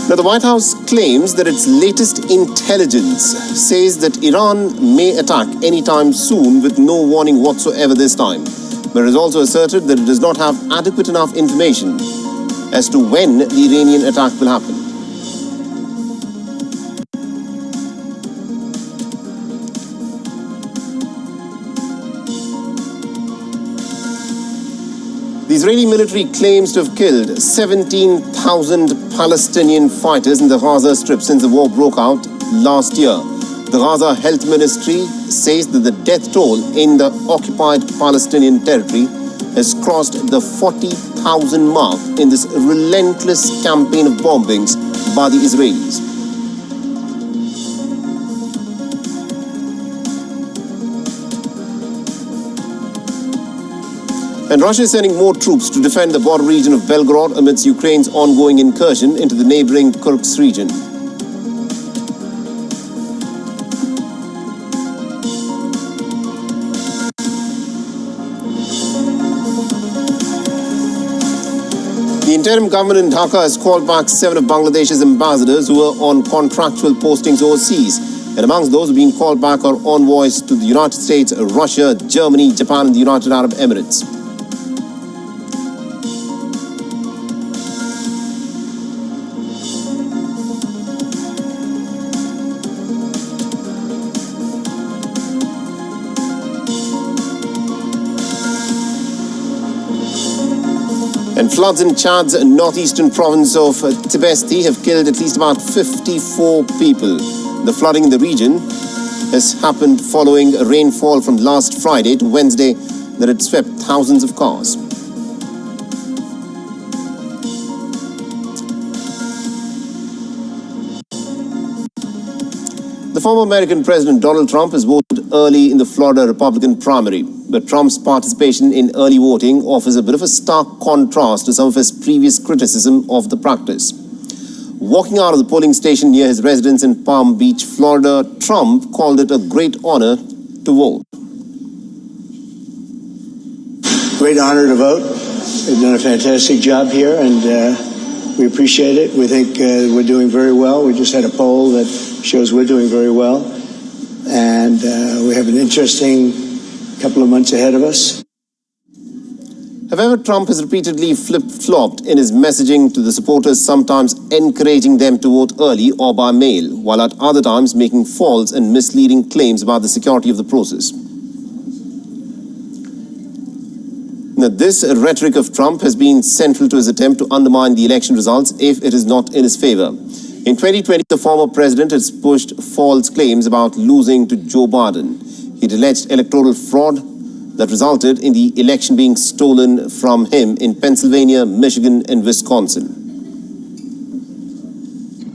Now, the White House claims that its latest intelligence says that Iran may attack anytime soon with no warning whatsoever this time, but it has also asserted that it does not have adequate enough information as to when the Iranian attack will happen. The Israeli military claims to have killed 17,000 Palestinian fighters in the Gaza Strip since the war broke out last year. The Gaza Health Ministry says that the death toll in the occupied Palestinian territory has crossed the 40,000 mark in this relentless campaign of bombings by the Israelis. And Russia is sending more troops to defend the border region of Belgorod amidst Ukraine's ongoing incursion into the neighboring Kursk region. The interim government in Dhaka has called back 7 of Bangladesh's ambassadors who were on contractual postings overseas. And amongst those being called back are envoys to the United States, Russia, Germany, Japan, and the United Arab Emirates. And floods in Chad's northeastern province of Tibesti have killed at least about 54 people. The flooding in the region has happened following a rainfall from last Friday to Wednesday that had swept thousands of cars. The former American President Donald Trump has voted early in the Florida Republican primary, but Trump's participation in early voting offers a bit of a stark contrast to some of his previous criticism of the practice. Walking out of the polling station near his residence in Palm Beach, Florida, Trump called it a great honor to vote. Great honor to vote. They've done a fantastic job here, and we appreciate it. We think we're doing very well. We just had a poll that shows we're doing very well, and we have an interesting couple of months ahead of us. However, Trump has repeatedly flip-flopped in his messaging to the supporters, sometimes encouraging them to vote early or by mail, while at other times making false and misleading claims about the security of the process. Now, this rhetoric of Trump has been central to his attempt to undermine the election results if it is not in his favor. In 2020, the former president has pushed false claims about losing to Joe Biden. He alleged electoral fraud that resulted in the election being stolen from him in Pennsylvania, Michigan, and Wisconsin.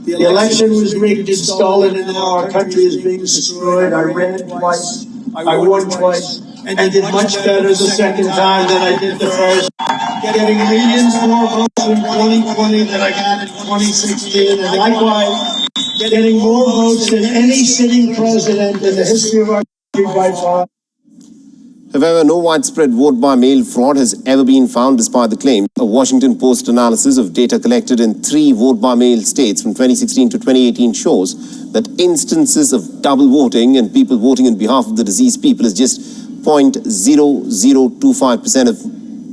The election was rigged and stolen, and now our country is being destroyed. I ran twice, I won twice, and did much better the second time than I did the first. Getting millions more votes in 2020 than I got in 2016, and likewise, getting more votes than any sitting president in the history of our country by far. However, no widespread vote-by-mail fraud has ever been found despite the claim. A Washington Post analysis of data collected in 3 vote-by-mail states from 2016 to 2018 shows that instances of double voting and people voting on behalf of the deceased people is just 0.0025% of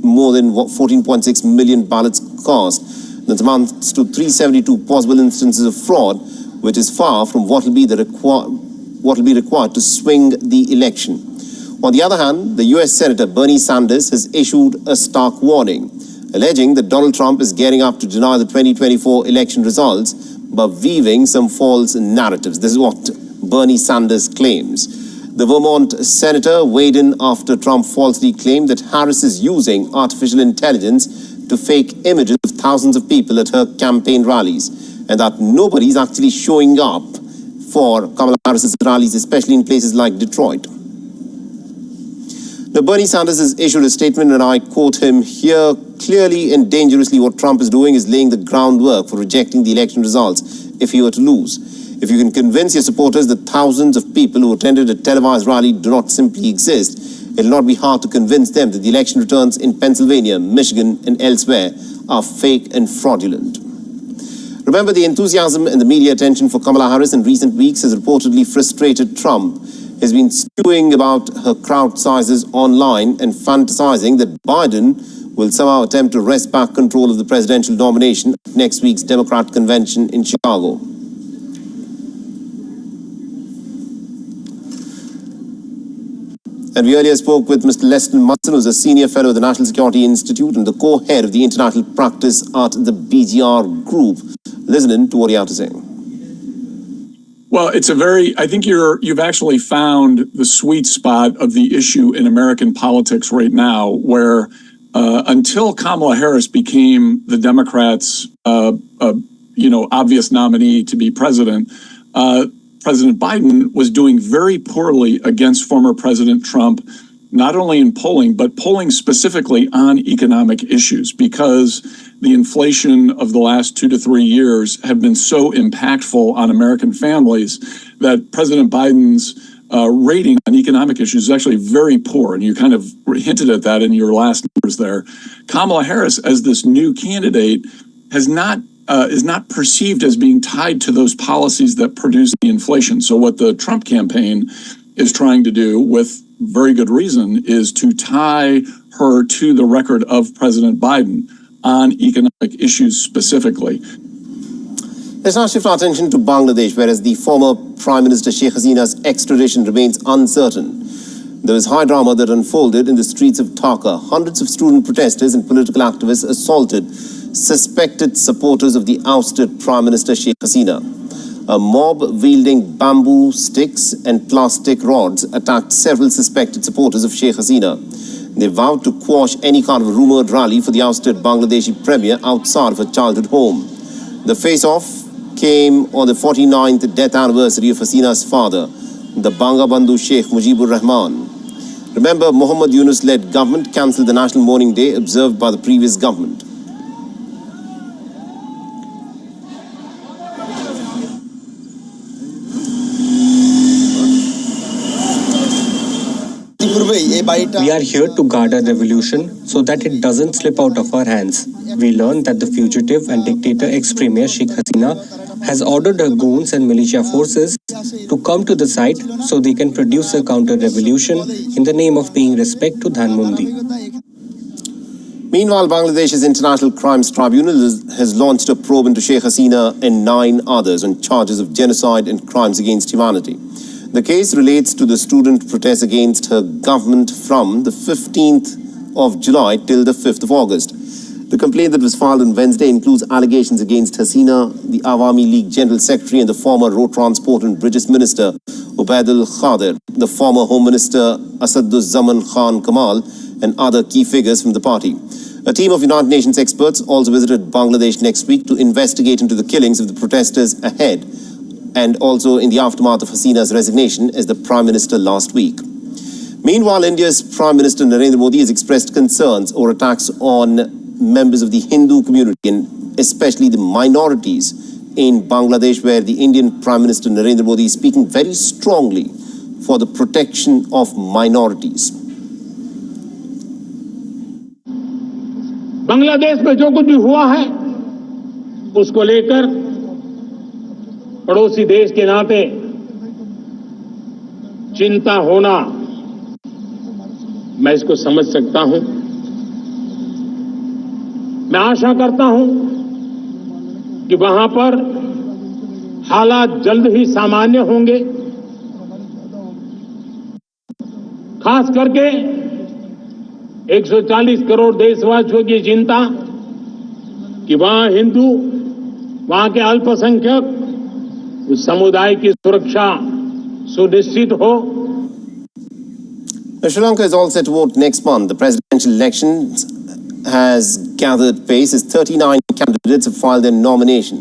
more than 14.6 million ballots cast. That amounts to 372 possible instances of fraud, which is far from what will be required to swing the election. On the other hand, the US Senator Bernie Sanders has issued a stark warning, alleging that Donald Trump is gearing up to deny the 2024 election results by weaving some false narratives. This is what Bernie Sanders claims. The Vermont senator weighed in after Trump falsely claimed that Harris is using artificial intelligence to fake images of thousands of people at her campaign rallies, and that nobody is actually showing up for Kamala Harris's rallies, especially in places like Detroit. Now, Bernie Sanders has issued a statement, and I quote him here: "Clearly and dangerously, what Trump is doing is laying the groundwork for rejecting the election results if he were to lose. If you can convince your supporters that thousands of people who attended a televised rally do not simply exist, it will not be hard to convince them that the election returns in Pennsylvania, Michigan, and elsewhere are fake and fraudulent." Remember, the enthusiasm and the media attention for Kamala Harris in recent weeks has reportedly frustrated Trump. Has been stewing about her crowd sizes online and fantasizing that Biden will somehow attempt to wrest back control of the presidential nomination at next week's Democrat convention in Chicago. And we earlier spoke with Mr. Leston Munson, who's a senior fellow at the National Security Institute and the co-head of the international practice at the BGR Group. Listen to what he had to say. Well, I think you've actually found the sweet spot of the issue in American politics right now, where until Kamala Harris became the Democrats' obvious nominee to be president, President Biden was doing very poorly against former President Trump, not only in polling, but polling specifically on economic issues, because the inflation of the last 2 to 3 years have been so impactful on American families that President Biden's rating on economic issues is actually very poor. And you kind of hinted at that in your last numbers there. Kamala Harris, as this new candidate, is not perceived as being tied to those policies that produce the inflation. So what the Trump campaign is trying to do, with very good reason, is to tie her to the record of President Biden on economic issues specifically. Let's now shift our attention to Bangladesh, whereas the former Prime Minister Sheikh Hasina's extradition remains uncertain. There was high drama that unfolded in the streets of Dhaka. Hundreds of student protesters and political activists assaulted suspected supporters of the ousted Prime Minister Sheikh Hasina. A mob wielding bamboo sticks and plastic rods attacked several suspected supporters of Sheikh Hasina. They vowed to quash any kind of rumored rally for the ousted Bangladeshi premier outside of her childhood home. The face-off came on the 49th death anniversary of Hasina's father, the Bangabandhu Sheikh Mujibur Rahman. Remember, Muhammad Yunus-led government cancelled the National Mourning Day observed by the previous government. We are here to guard our revolution so that it doesn't slip out of our hands. We learned that the fugitive and dictator ex-premier Sheikh Hasina has ordered her goons and militia forces to come to the site so they can produce a counter-revolution in the name of paying respect to Dhanmundi. Meanwhile, Bangladesh's International Crimes Tribunal has launched a probe into Sheikh Hasina and 9 others on charges of genocide and crimes against humanity. The case relates to the student protests against her government from the 15th of July till the 5th of August. The complaint that was filed on Wednesday includes allegations against Hasina, the Awami League General Secretary and the former Road Transport and Bridges Minister Ubaidul Khadir, the former Home Minister Asaduzzaman Khan Kamal, and other key figures from the party. A team of United Nations experts also visited Bangladesh next week to investigate into the killings of the protesters ahead and also in the aftermath of Hasina's resignation as the Prime Minister last week. Meanwhile, India's Prime Minister Narendra Modi has expressed concerns over attacks on members of the Hindu community and especially the minorities in Bangladesh, where the Indian Prime Minister Narendra Modi is speaking very strongly for the protection of minorities. Bangladesh में जो कुछ भी हुआ है उसको लेकर पड़ोसी देश के नाते चिंता होना मैं इसको समझ सकता हूं। मैं आशा करता हूं कि वहां पर हालात जल्द ही सामान्य होंगे। खास करके 140 करोड़ देशवासियों की चिंता कि वहां हिंदू, वहां के अल्पसंख्यक, उस समुदाय की सुरक्षा सुनिश्चित हो। Sri Lanka is all set to vote next month. The presidential elections has gathered pace as 39 candidates have filed their nomination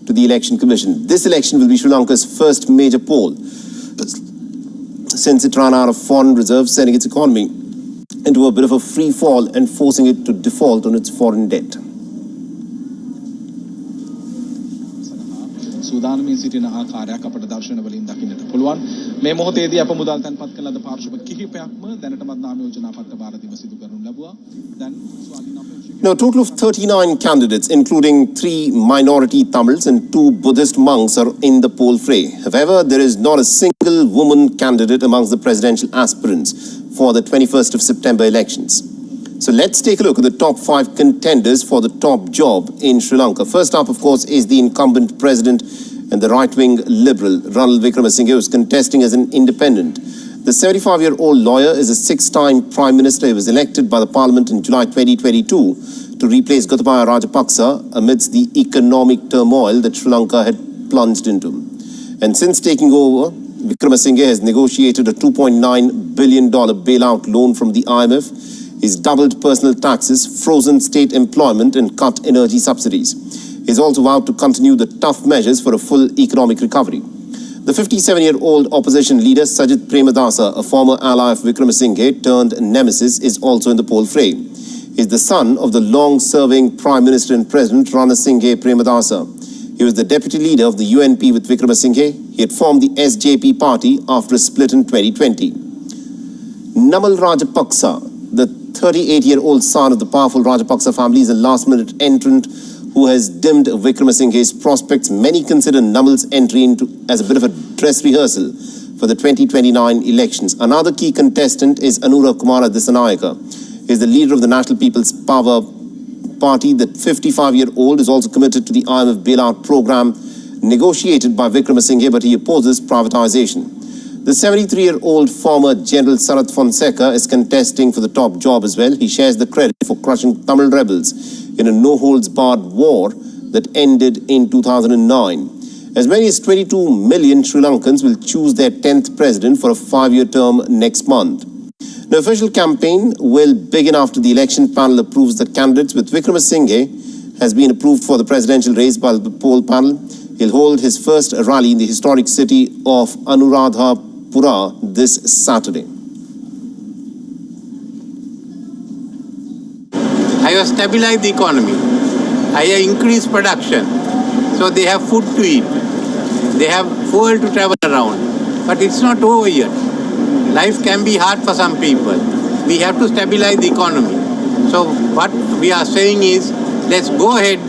to the Election Commission. This election will be Sri Lanka's first major poll since it ran out of foreign reserves, sending its economy into a bit of a free fall and forcing it to default on its foreign debt. සූදානමින් සිටින ආකාරයක් අපට දර්ශන වලින් දකින්නට පුළුවන්. මේ මොහොතේදී අප මුදල් තැන්පත් කළ ලද පාර්ශ්ව කිහිපයක්ම දැනටමත් නාම යෝජනා පත්‍ර භාරදීම සිදු කරනු ලැබුවා. දැන් Now, a total of 39 candidates, including 3 minority Tamils and 2 Buddhist monks, are in the poll fray. However, there is not a single woman candidate amongst the presidential aspirants for the 21st of September elections. So let's take a look at the top 5 contenders for the top job in Sri Lanka. First up, of course, is the incumbent president and the right-wing liberal, Ranil Wickremesinghe, who is contesting as an independent. The 75-year-old lawyer is a 6-time prime minister. He was elected by the parliament in July 2022 to replace Gotabaya Rajapaksa amidst the economic turmoil that Sri Lanka had plunged into. And since taking over, Wickremesinghe has negotiated a $2.9 billion bailout loan from the IMF. He's doubled personal taxes, frozen state employment and cut energy subsidies. He's also vowed to continue the tough measures for a full economic recovery. The 57-year-old opposition leader Sajith Premadasa, a former ally of Wickremesinghe turned nemesis, is also in the poll fray. He's the son of the long-serving Prime Minister and President Ranasinghe Premadasa. He was the deputy leader of the UNP with Wickremesinghe. He had formed the SJP party after a split in 2020. Namal Rajapaksa, the 38-year-old son of the powerful Rajapaksa family, is a last-minute entrant who has dimmed Wickremesinghe's prospects. Many consider Namal's entry as a bit of a dress rehearsal for the 2029 elections. Another key contestant is Anura Kumara Dissanayaka. He is the leader of the National People's Power Party. The 55-year-old is also committed to the IMF bailout program negotiated by Wickremesinghe, but he opposes privatization. The 73-year-old former General Sarath Fonseca is contesting for the top job as well. He shares the credit for crushing Tamil rebels in a no-holds-barred war that ended in 2009. As many as 22 million Sri Lankans will choose their 10th president for a 5-year term next month. The official campaign will begin after the election panel approves the candidates, with Wickremesinghe has been approved for the presidential race by the poll panel. He'll hold his first rally in the historic city of Anuradhapura this Saturday. I have stabilized the economy. I have increased production. So they have food to eat. They have fuel to travel around. But it's not over yet. Life can be hard for some people. We have to stabilize the economy. So what we are saying is, let's go ahead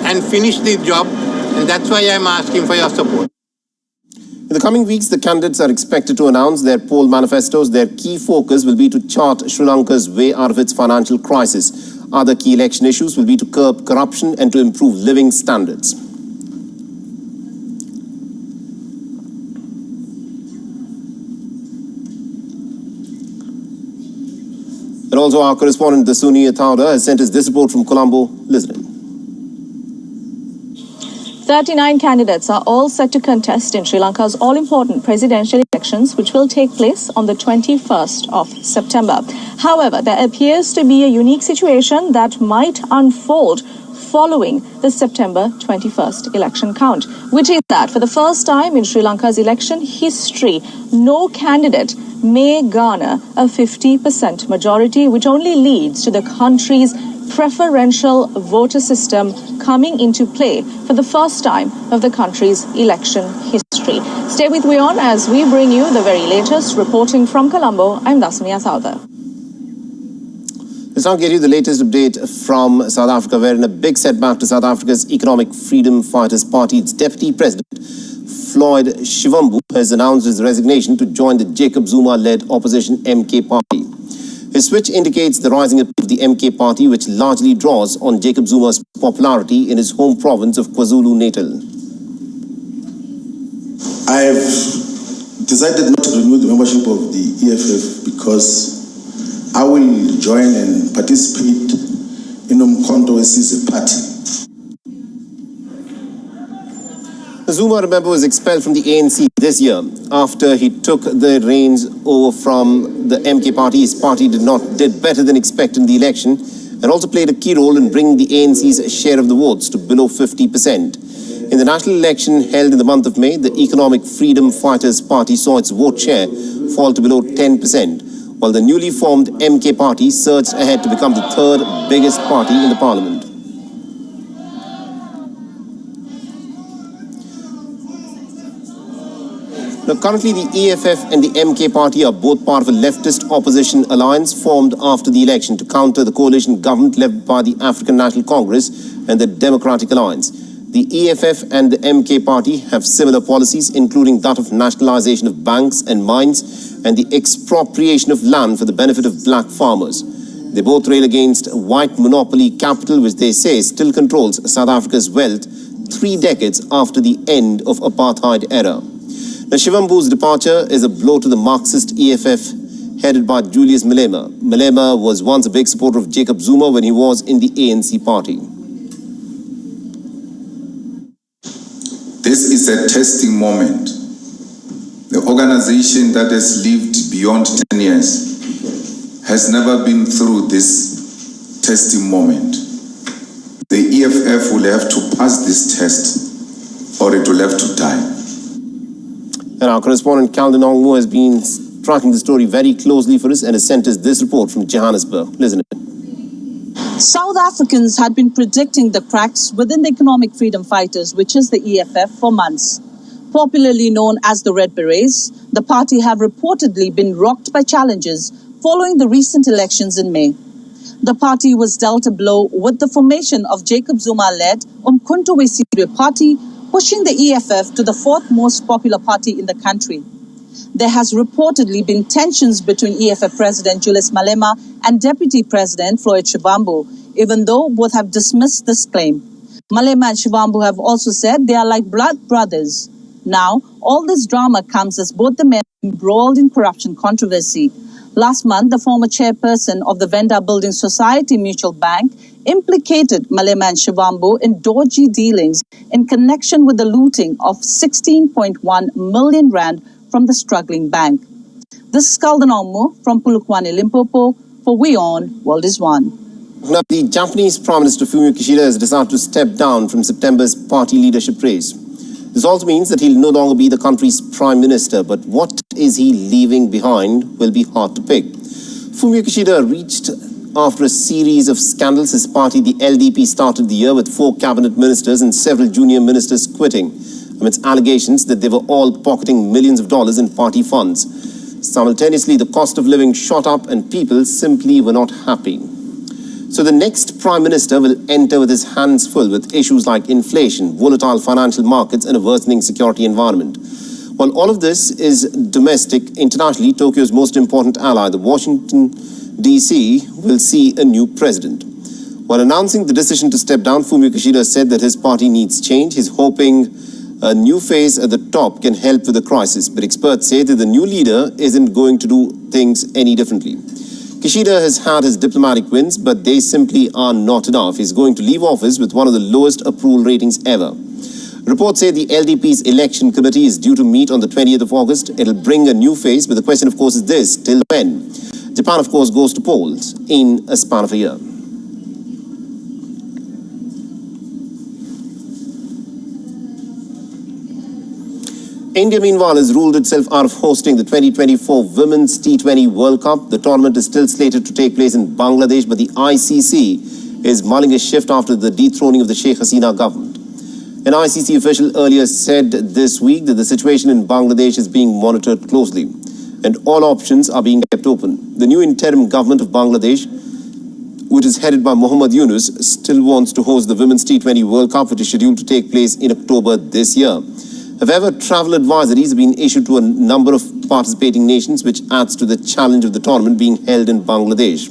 and finish the job. And that's why I'm asking for your support. In the coming weeks, the candidates are expected to announce their poll manifestos. Their key focus will be to chart Sri Lanka's way out of its financial crisis. Other key election issues will be to curb corruption and to improve living standards. And also our correspondent Dasuni Athauda has sent us this report from Colombo. Listen. 39 candidates are all set to contest in Sri Lanka's all-important presidential election. elections, which will take place on the 21st of September. However, there appears to be a unique situation that might unfold following the September 21st election count, which is that for the first time in Sri Lanka's election history, no candidate may garner a 50% majority, which only leads to the country's preferential voter system coming into play for the first time of the country's election history. Stay with WION as we bring you the very latest. Reporting from Colombo, I'm Dasmia Thawda. Let's now get you the latest update from South Africa, where in a big setback to South Africa's Economic Freedom Fighters Party, its deputy president, Floyd Shivambu, has announced his resignation to join the Jacob Zuma-led opposition MK party. His switch indicates the rising appeal of the MK party, which largely draws on Jacob Zuma's popularity in his home province of KwaZulu-Natal. I have decided not to renew the membership of the EFF because I will join and participate in Umkhonto as a party. Zuma, remember, was expelled from the ANC this year after he took the reins over from the MK party. His party did better than expected in the election and also played a key role in bringing the ANC's share of the votes to below 50%. In the national election held in the month of May, the Economic Freedom Fighters Party saw its vote share fall to below 10%, while the newly formed MK party surged ahead to become the third biggest party in the parliament. Now, currently, the EFF and the MK party are both part of a leftist opposition alliance formed after the election to counter the coalition government led by the African National Congress and the Democratic Alliance. The EFF and the MK party have similar policies, including that of nationalization of banks and mines and the expropriation of land for the benefit of black farmers. They both rail against white monopoly capital, which they say still controls South Africa's wealth 3 decades after the end of apartheid era. Now, Shivambu's departure is a blow to the Marxist EFF headed by Julius Malema. Malema was once a big supporter of Jacob Zuma when he was in the ANC party. This is a testing moment. The organization that has lived beyond 10 years has never been through this testing moment. The EFF will have to pass this test or it will have to die. And our correspondent Calden Ongmo has been tracking the story very closely for us and has sent us this report from Johannesburg. Listen in. South Africans had been predicting the cracks within the Economic Freedom Fighters, which is the EFF, for months. Popularly known as the Red Berets, the party have reportedly been rocked by challenges following the recent elections in May. The party was dealt a blow with the formation of Jacob Zuma-led Umkhonto Wesizwe Party, pushing the EFF to the fourth most popular party in the country. There has reportedly been tensions between EFF President Julius Malema and Deputy President Floyd Shivambu, even though both have dismissed this claim. Malema and Shivambu have also said they are like blood brothers. Now, all this drama comes as both the men are embroiled in corruption controversy. Last month, the former chairperson of the Vendor Building Society Mutual Bank implicated Malema and Shivambu in dodgy dealings in connection with the looting of 16.1 million rand from the struggling bank. This is Calden Ongmo from Polokwane, Limpopo. For WION, World is One. Now, the Japanese Prime Minister Fumio Kishida has decided to step down from September's party leadership race. This also means that he'll no longer be the country's Prime Minister, but what is he leaving behind will be hard to pick. Fumio Kishida reached after a series of scandals. His party, the LDP, started the year with 4 cabinet ministers and several junior ministers quitting amidst allegations that they were all pocketing millions of dollars in party funds. Simultaneously, the cost of living shot up and people simply were not happy. So the next Prime Minister will enter with his hands full with issues like inflation, volatile financial markets and a worsening security environment. While all of this is domestic, internationally, Tokyo's most important ally, the Washington, D.C., will see a new president. While announcing the decision to step down, Fumio Kishida said that his party needs change. He's hoping a new face at the top can help with the crisis, but experts say that the new leader isn't going to do things any differently. Kishida has had his diplomatic wins, but they simply are not enough. He's going to leave office with one of the lowest approval ratings ever. Reports say the LDP's election committee is due to meet on the 20th of August. It'll bring a new phase, but the question, of course, is this: till when? Japan, of course, goes to polls in a span of a year. India, meanwhile, has ruled itself out of hosting the 2024 Women's T20 World Cup. The tournament is still slated to take place in Bangladesh, but the ICC is mulling a shift after the dethroning of the Sheikh Hasina government. An ICC official earlier said this week that the situation in Bangladesh is being monitored closely and all options are being kept open. The new interim government of Bangladesh, which is headed by Muhammad Yunus, still wants to host the Women's T20 World Cup, which is scheduled to take place in October this year. However, travel advisories have been issued to a number of participating nations, which adds to the challenge of the tournament being held in Bangladesh.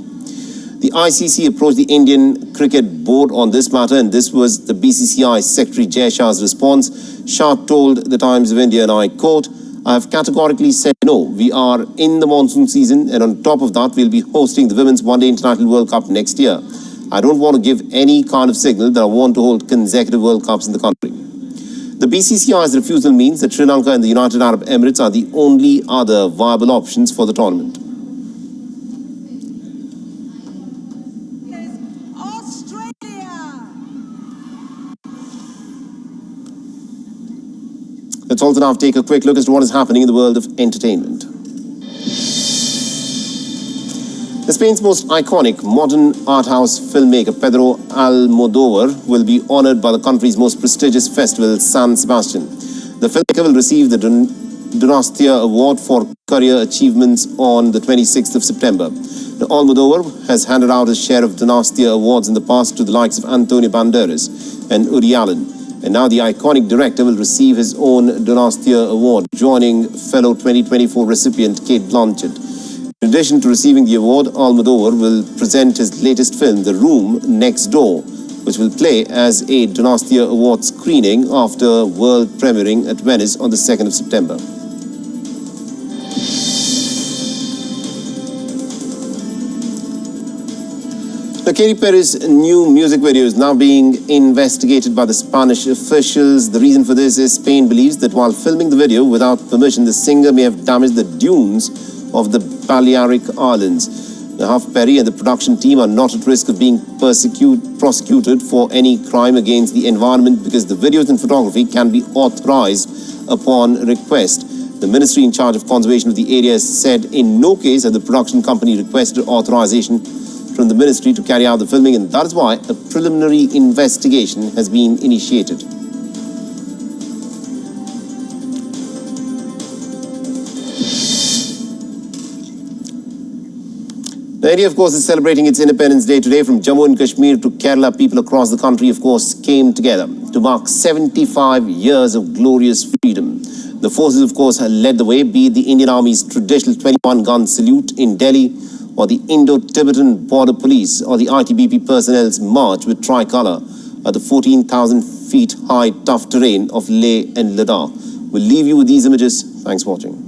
The ICC approached the Indian Cricket Board on this matter, and this was the BCCI Secretary Jay Shah's response. Shah told the Times of India, and I quote, "I have categorically said no. We are in the monsoon season, and on top of that, we'll be hosting the Women's One Day International World Cup next year. I don't want to give any kind of signal that I want to hold consecutive World Cups in the country." The BCCI's refusal means that Sri Lanka and the United Arab Emirates are the only other viable options for the tournament. Let's also now take a quick look as to what is happening in the world of entertainment. Spain's most iconic modern art house filmmaker Pedro Almodóvar will be honored by the country's most prestigious festival, San Sebastian. The filmmaker will receive the Donostia Award for Career Achievements on the 26th of September. Now, Almodóvar has handed out his share of Donostia Awards in the past to the likes of Antonio Banderas and Woody Allen. And now the iconic director will receive his own Donostia Award, joining fellow 2024 recipient Kate Blanchett. In addition to receiving the award, Almodóvar will present his latest film, The Room Next Door, which will play as a Donostia Award screening after world premiering at Venice on the 2nd of September. Now, Katy Perry's new music video is now being investigated by the Spanish officials. The reason for this is Spain believes that while filming the video without permission, the singer may have damaged the dunes of the Balearic Islands. Now, Perry and the production team are not at risk of being prosecuted for any crime against the environment because the videos and photography can be authorized upon request. The ministry in charge of conservation of the area said in no case had the production company requested authorization from the ministry to carry out the filming, and that is why a preliminary investigation has been initiated. Now, India, of course, is celebrating its Independence Day today. From Jammu and Kashmir to Kerala, people across the country, of course, came together to mark 75 years of glorious freedom. The forces, of course, led the way, be it the Indian Army's traditional 21-gun salute in Delhi, or the Indo-Tibetan Border Police, or the ITBP personnel's march with tricolour at the 14,000 feet high tough terrain of Leh and Ladakh. We'll leave you with these images. Thanks for watching.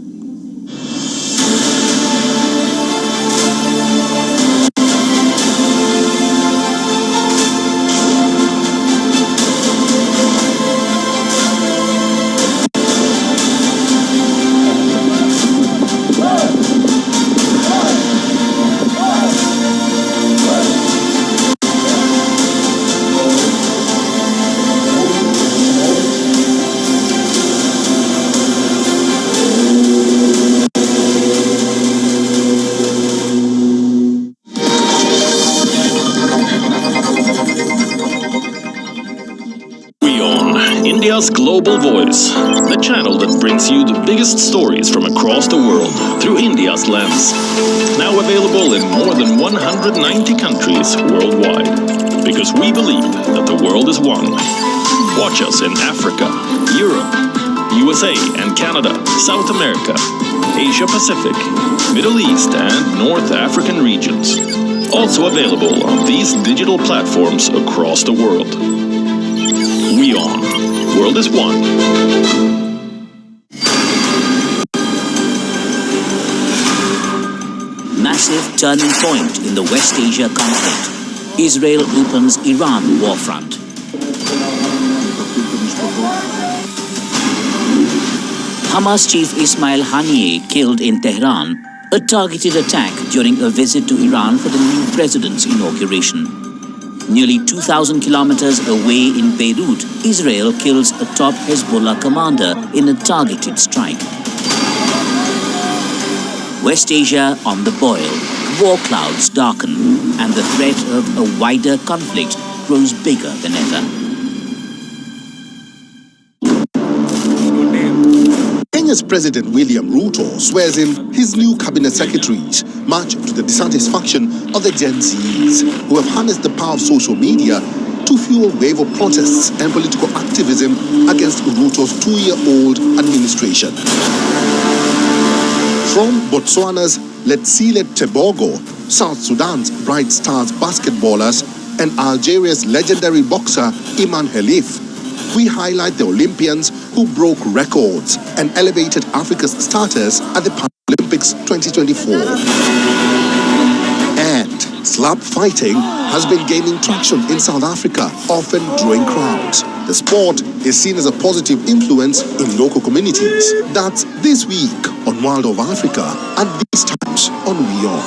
India's Global Voice, the channel that brings you the biggest stories from across the world through India's lens. Now available in more than 190 countries worldwide. Because we believe that the world is one. Watch us in Africa, Europe, USA and Canada, South America, Asia Pacific, Middle East and North African regions. Also available on these digital platforms across the world. WION. World is one. Massive turning point in the West Asia conflict. Israel opens Iran war front. Hamas chief Ismail Haniyeh killed in Tehran, a targeted attack during a visit to Iran for the new president's inauguration. Nearly 2,000 kilometers away in Beirut, Israel kills a top Hezbollah commander in a targeted strike. West Asia on the boil, war clouds darken, and the threat of a wider conflict grows bigger than ever. Kenya's President William Ruto swears in his new cabinet secretaries, much to the dissatisfaction of the Gen Zs, who have harnessed the power of social media to fuel wave of protests and political activism against Ruto's 2-year-old administration. From Botswana's Letsile Tebogo, South Sudan's Bright Stars basketballers, and Algeria's legendary boxer Iman Khelif, we highlight the Olympians who broke records and elevated Africa's status at the Paralympics 2024. And slap fighting has been gaining traction in South Africa, often drawing crowds. The sport is seen as a positive influence in local communities. That's this week on World of Africa, and these times on WION.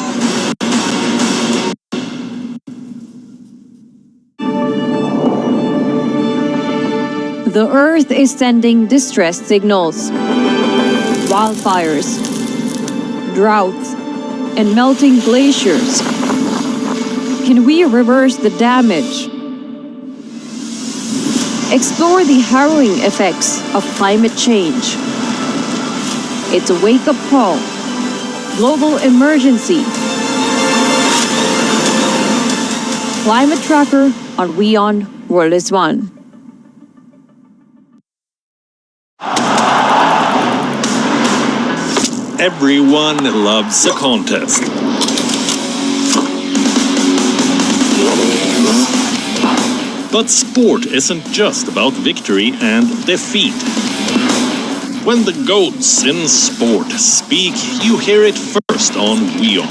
The Earth is sending distress signals. Wildfires, droughts, and melting glaciers. Can we reverse the damage? Explore the harrowing effects of climate change. It's a wake-up call. Global emergency. Climate Tracker on WION World is One. Everyone loves a contest. But sport isn't just about victory and defeat. When the GOATs in sport speak, you hear it first on WION.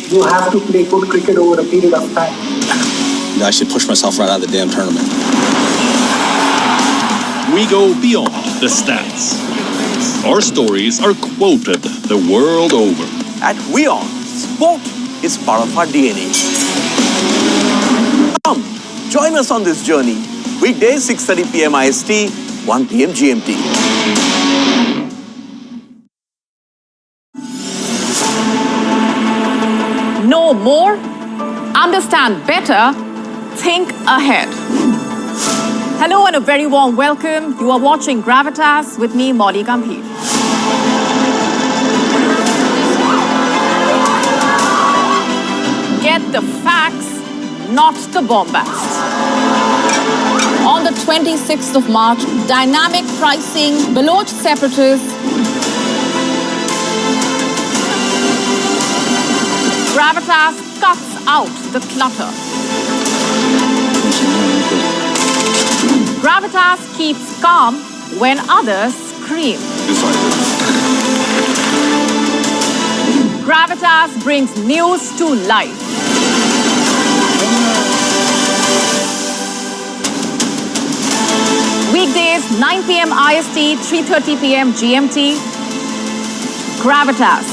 You have to play good cricket over a period of time. I should push myself right out of the damn tournament. We go beyond the stats. Our stories are quoted the world over. At WION, sport is part of our DNA. Come, join us on this journey. Weekdays 6:30 p.m. IST, 1 p.m. GMT. Know more, understand better, think ahead. Hello and a very warm welcome. You are watching Gravitas with me, Molly Gambhir. Get the facts, not the bombast. On the 26th of March, dynamic pricing, Baloch separatists, Gravitas cuts out the clutter. Gravitas keeps calm when others scream. Gravitas brings news to life. Weekdays 9 p.m. IST, 3:30 p.m. GMT. Gravitas.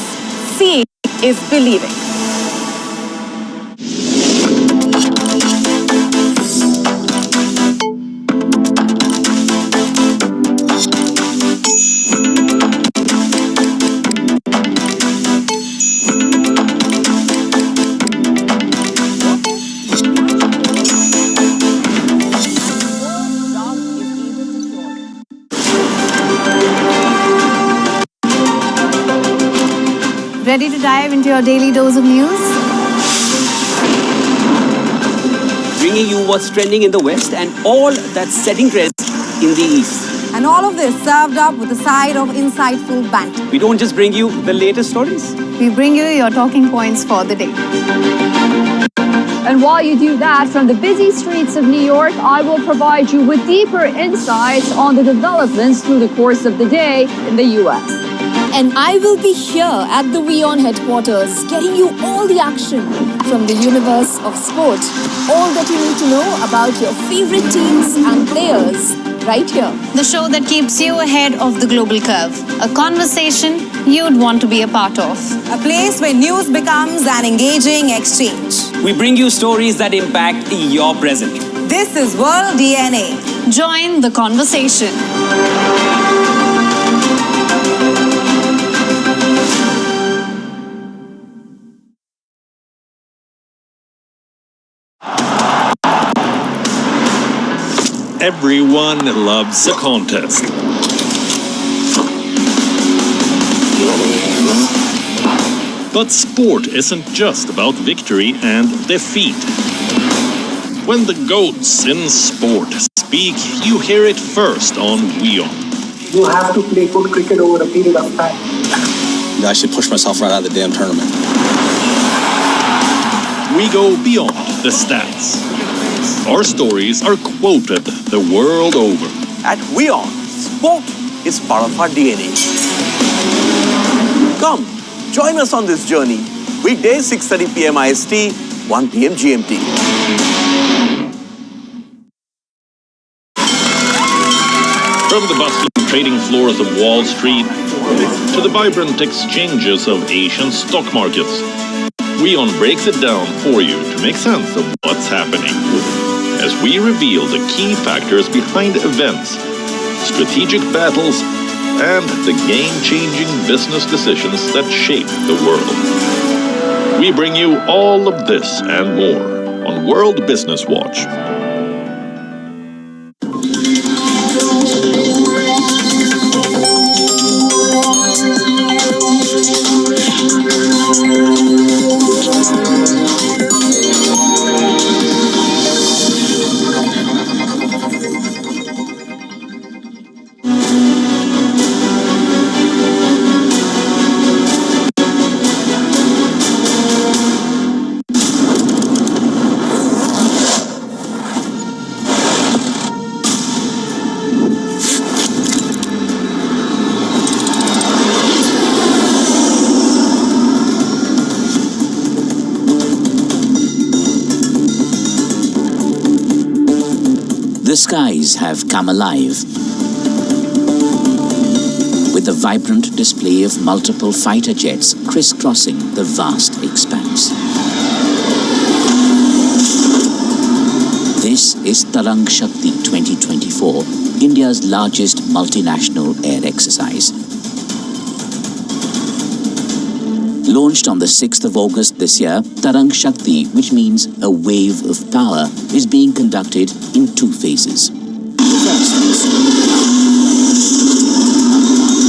Seeing is believing. Ready to dive into your daily dose of news? Bringing you what's trending in the West and all that's setting trends in the East. And all of this served up with a side of insightful banter. We don't just bring you the latest stories. We bring you your talking points for the day. And while you do that, from the busy streets of New York, I will provide you with deeper insights on the developments through the course of the day in the U.S. And I will be here at the WION headquarters, getting you all the action from the universe of sport. All that you need to know about your favorite teams and players. right here. The show that keeps you ahead of the global curve. A conversation you'd want to be a part of. A place where news becomes an engaging exchange. We bring you stories that impact your present. This is World DNA. Join the conversation. Everyone loves a contest. But sport isn't just about victory and defeat. When the goats in sport speak, you hear it first on WION. You have to play good cricket over a period of time. I should push myself right out of the damn tournament. We go beyond the stats. Our stories are quoted the world over. At WION, sport is part of our DNA. Come, join us on this journey. Weekdays 6:30 p.m. IST, 1 p.m. GMT. From the bustling trading floors of Wall Street to the vibrant exchanges of Asian stock markets, WION breaks it down for you to make sense of what's happening. As we reveal the key factors behind events, strategic battles, and the game-changing business decisions that shape the world. We bring you all of this and more on World Business Watch. The skies have come alive with a vibrant display of multiple fighter jets crisscrossing the vast expanse. This is Tarang Shakti 2024, India's largest multinational air exercise. Launched on the 6th of August this year, Tarang Shakti, which means a wave of power, is being conducted in 2 phases.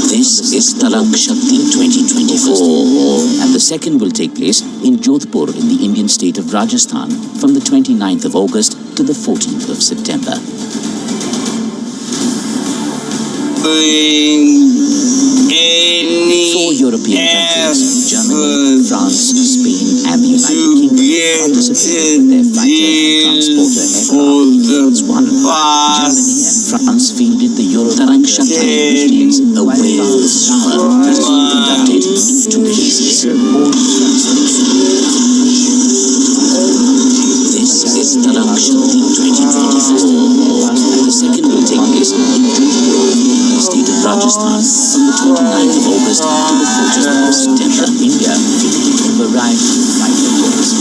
This is Tarang Shakti 2024, and the second will take place in Jodhpur in the Indian state of Rajasthan from the 29th of August to the 14th of September. 4 European countries, Germany, France, Spain, and the United Kingdom, participated with their fighter and transporter aircraft. Germany and France fielded the Euro Tarang Shakti, which means a wave of power, is being conducted in 2 phases. This is Tarang Shakti 2024, and the second will take place in Jodhpur, in the state of Rajasthan, from the 29th of August to the 14th of September. India fielded a variety of fighter jets.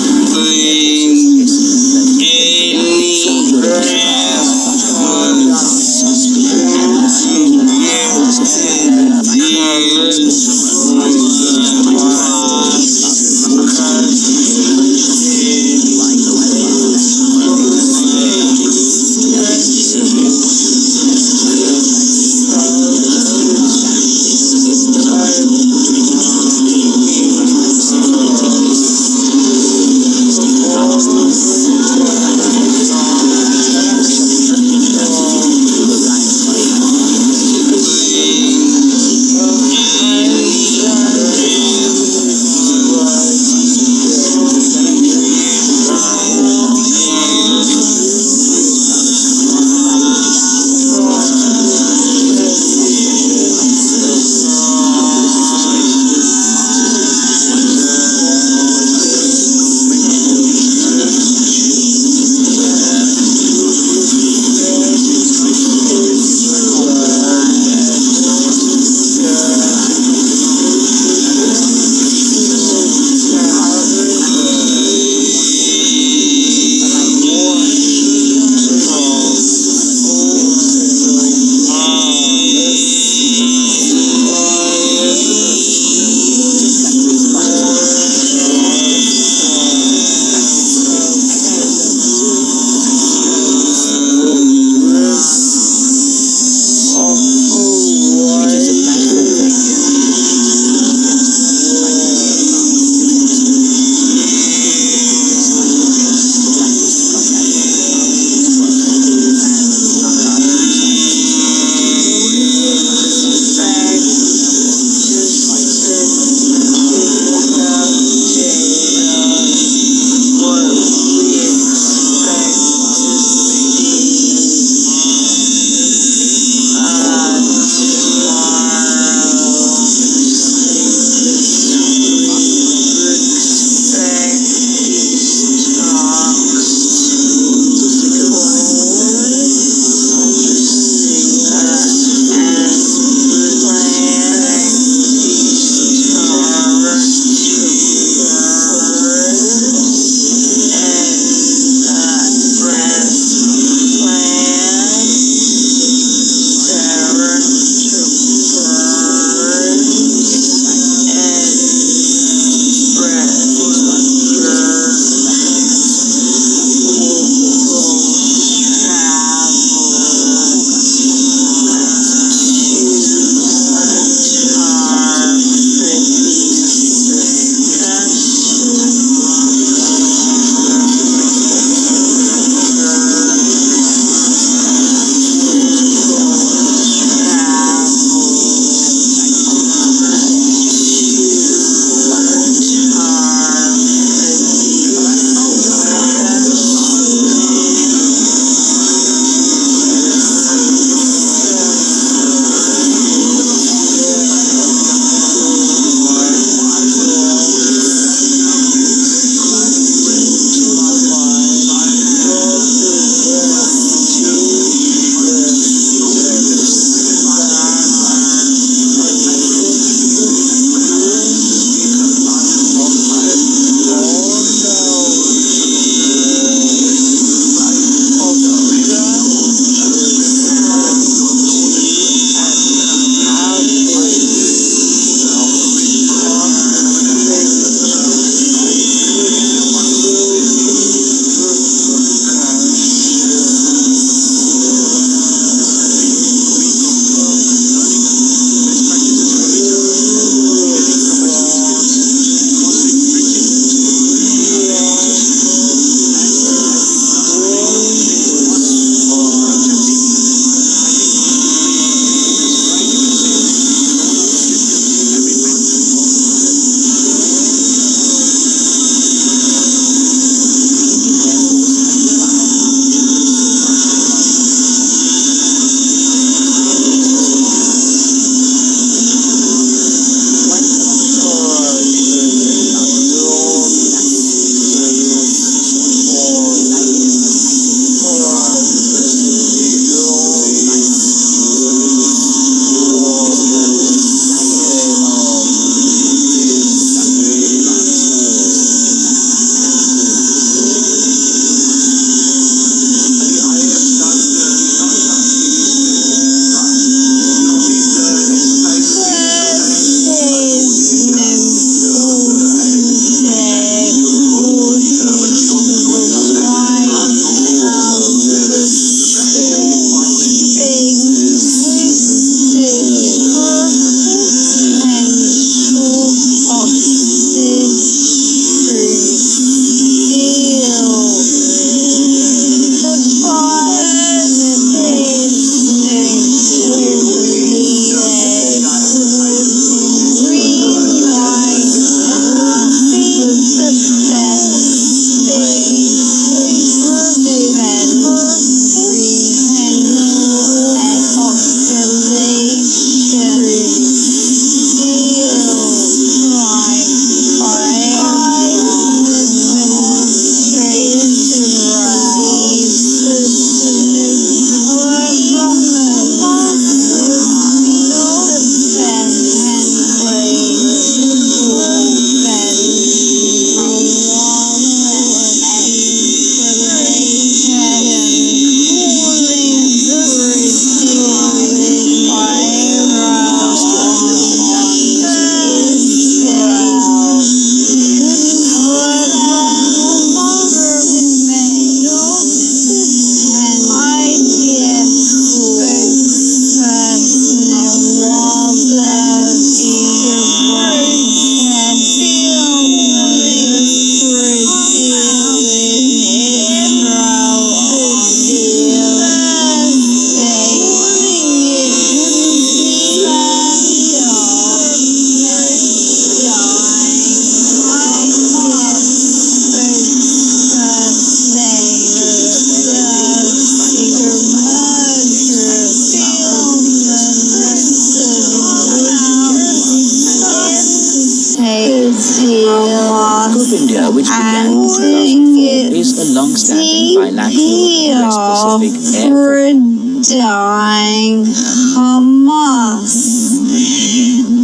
India, which began in 2004, is a long-standing bilateral West Pacific air dying Hamas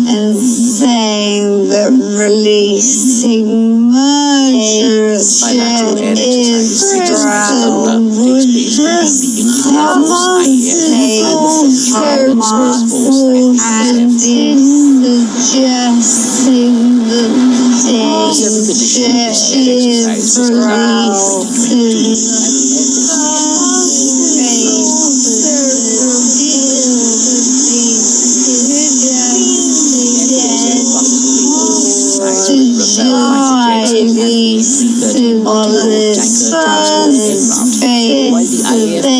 and saying that releasing murderers bilateral air exercise takes place between the Indian Air Force, IAF, and the Philippine Space Force, and injustice the exercise was conducted in 2022. While the IAF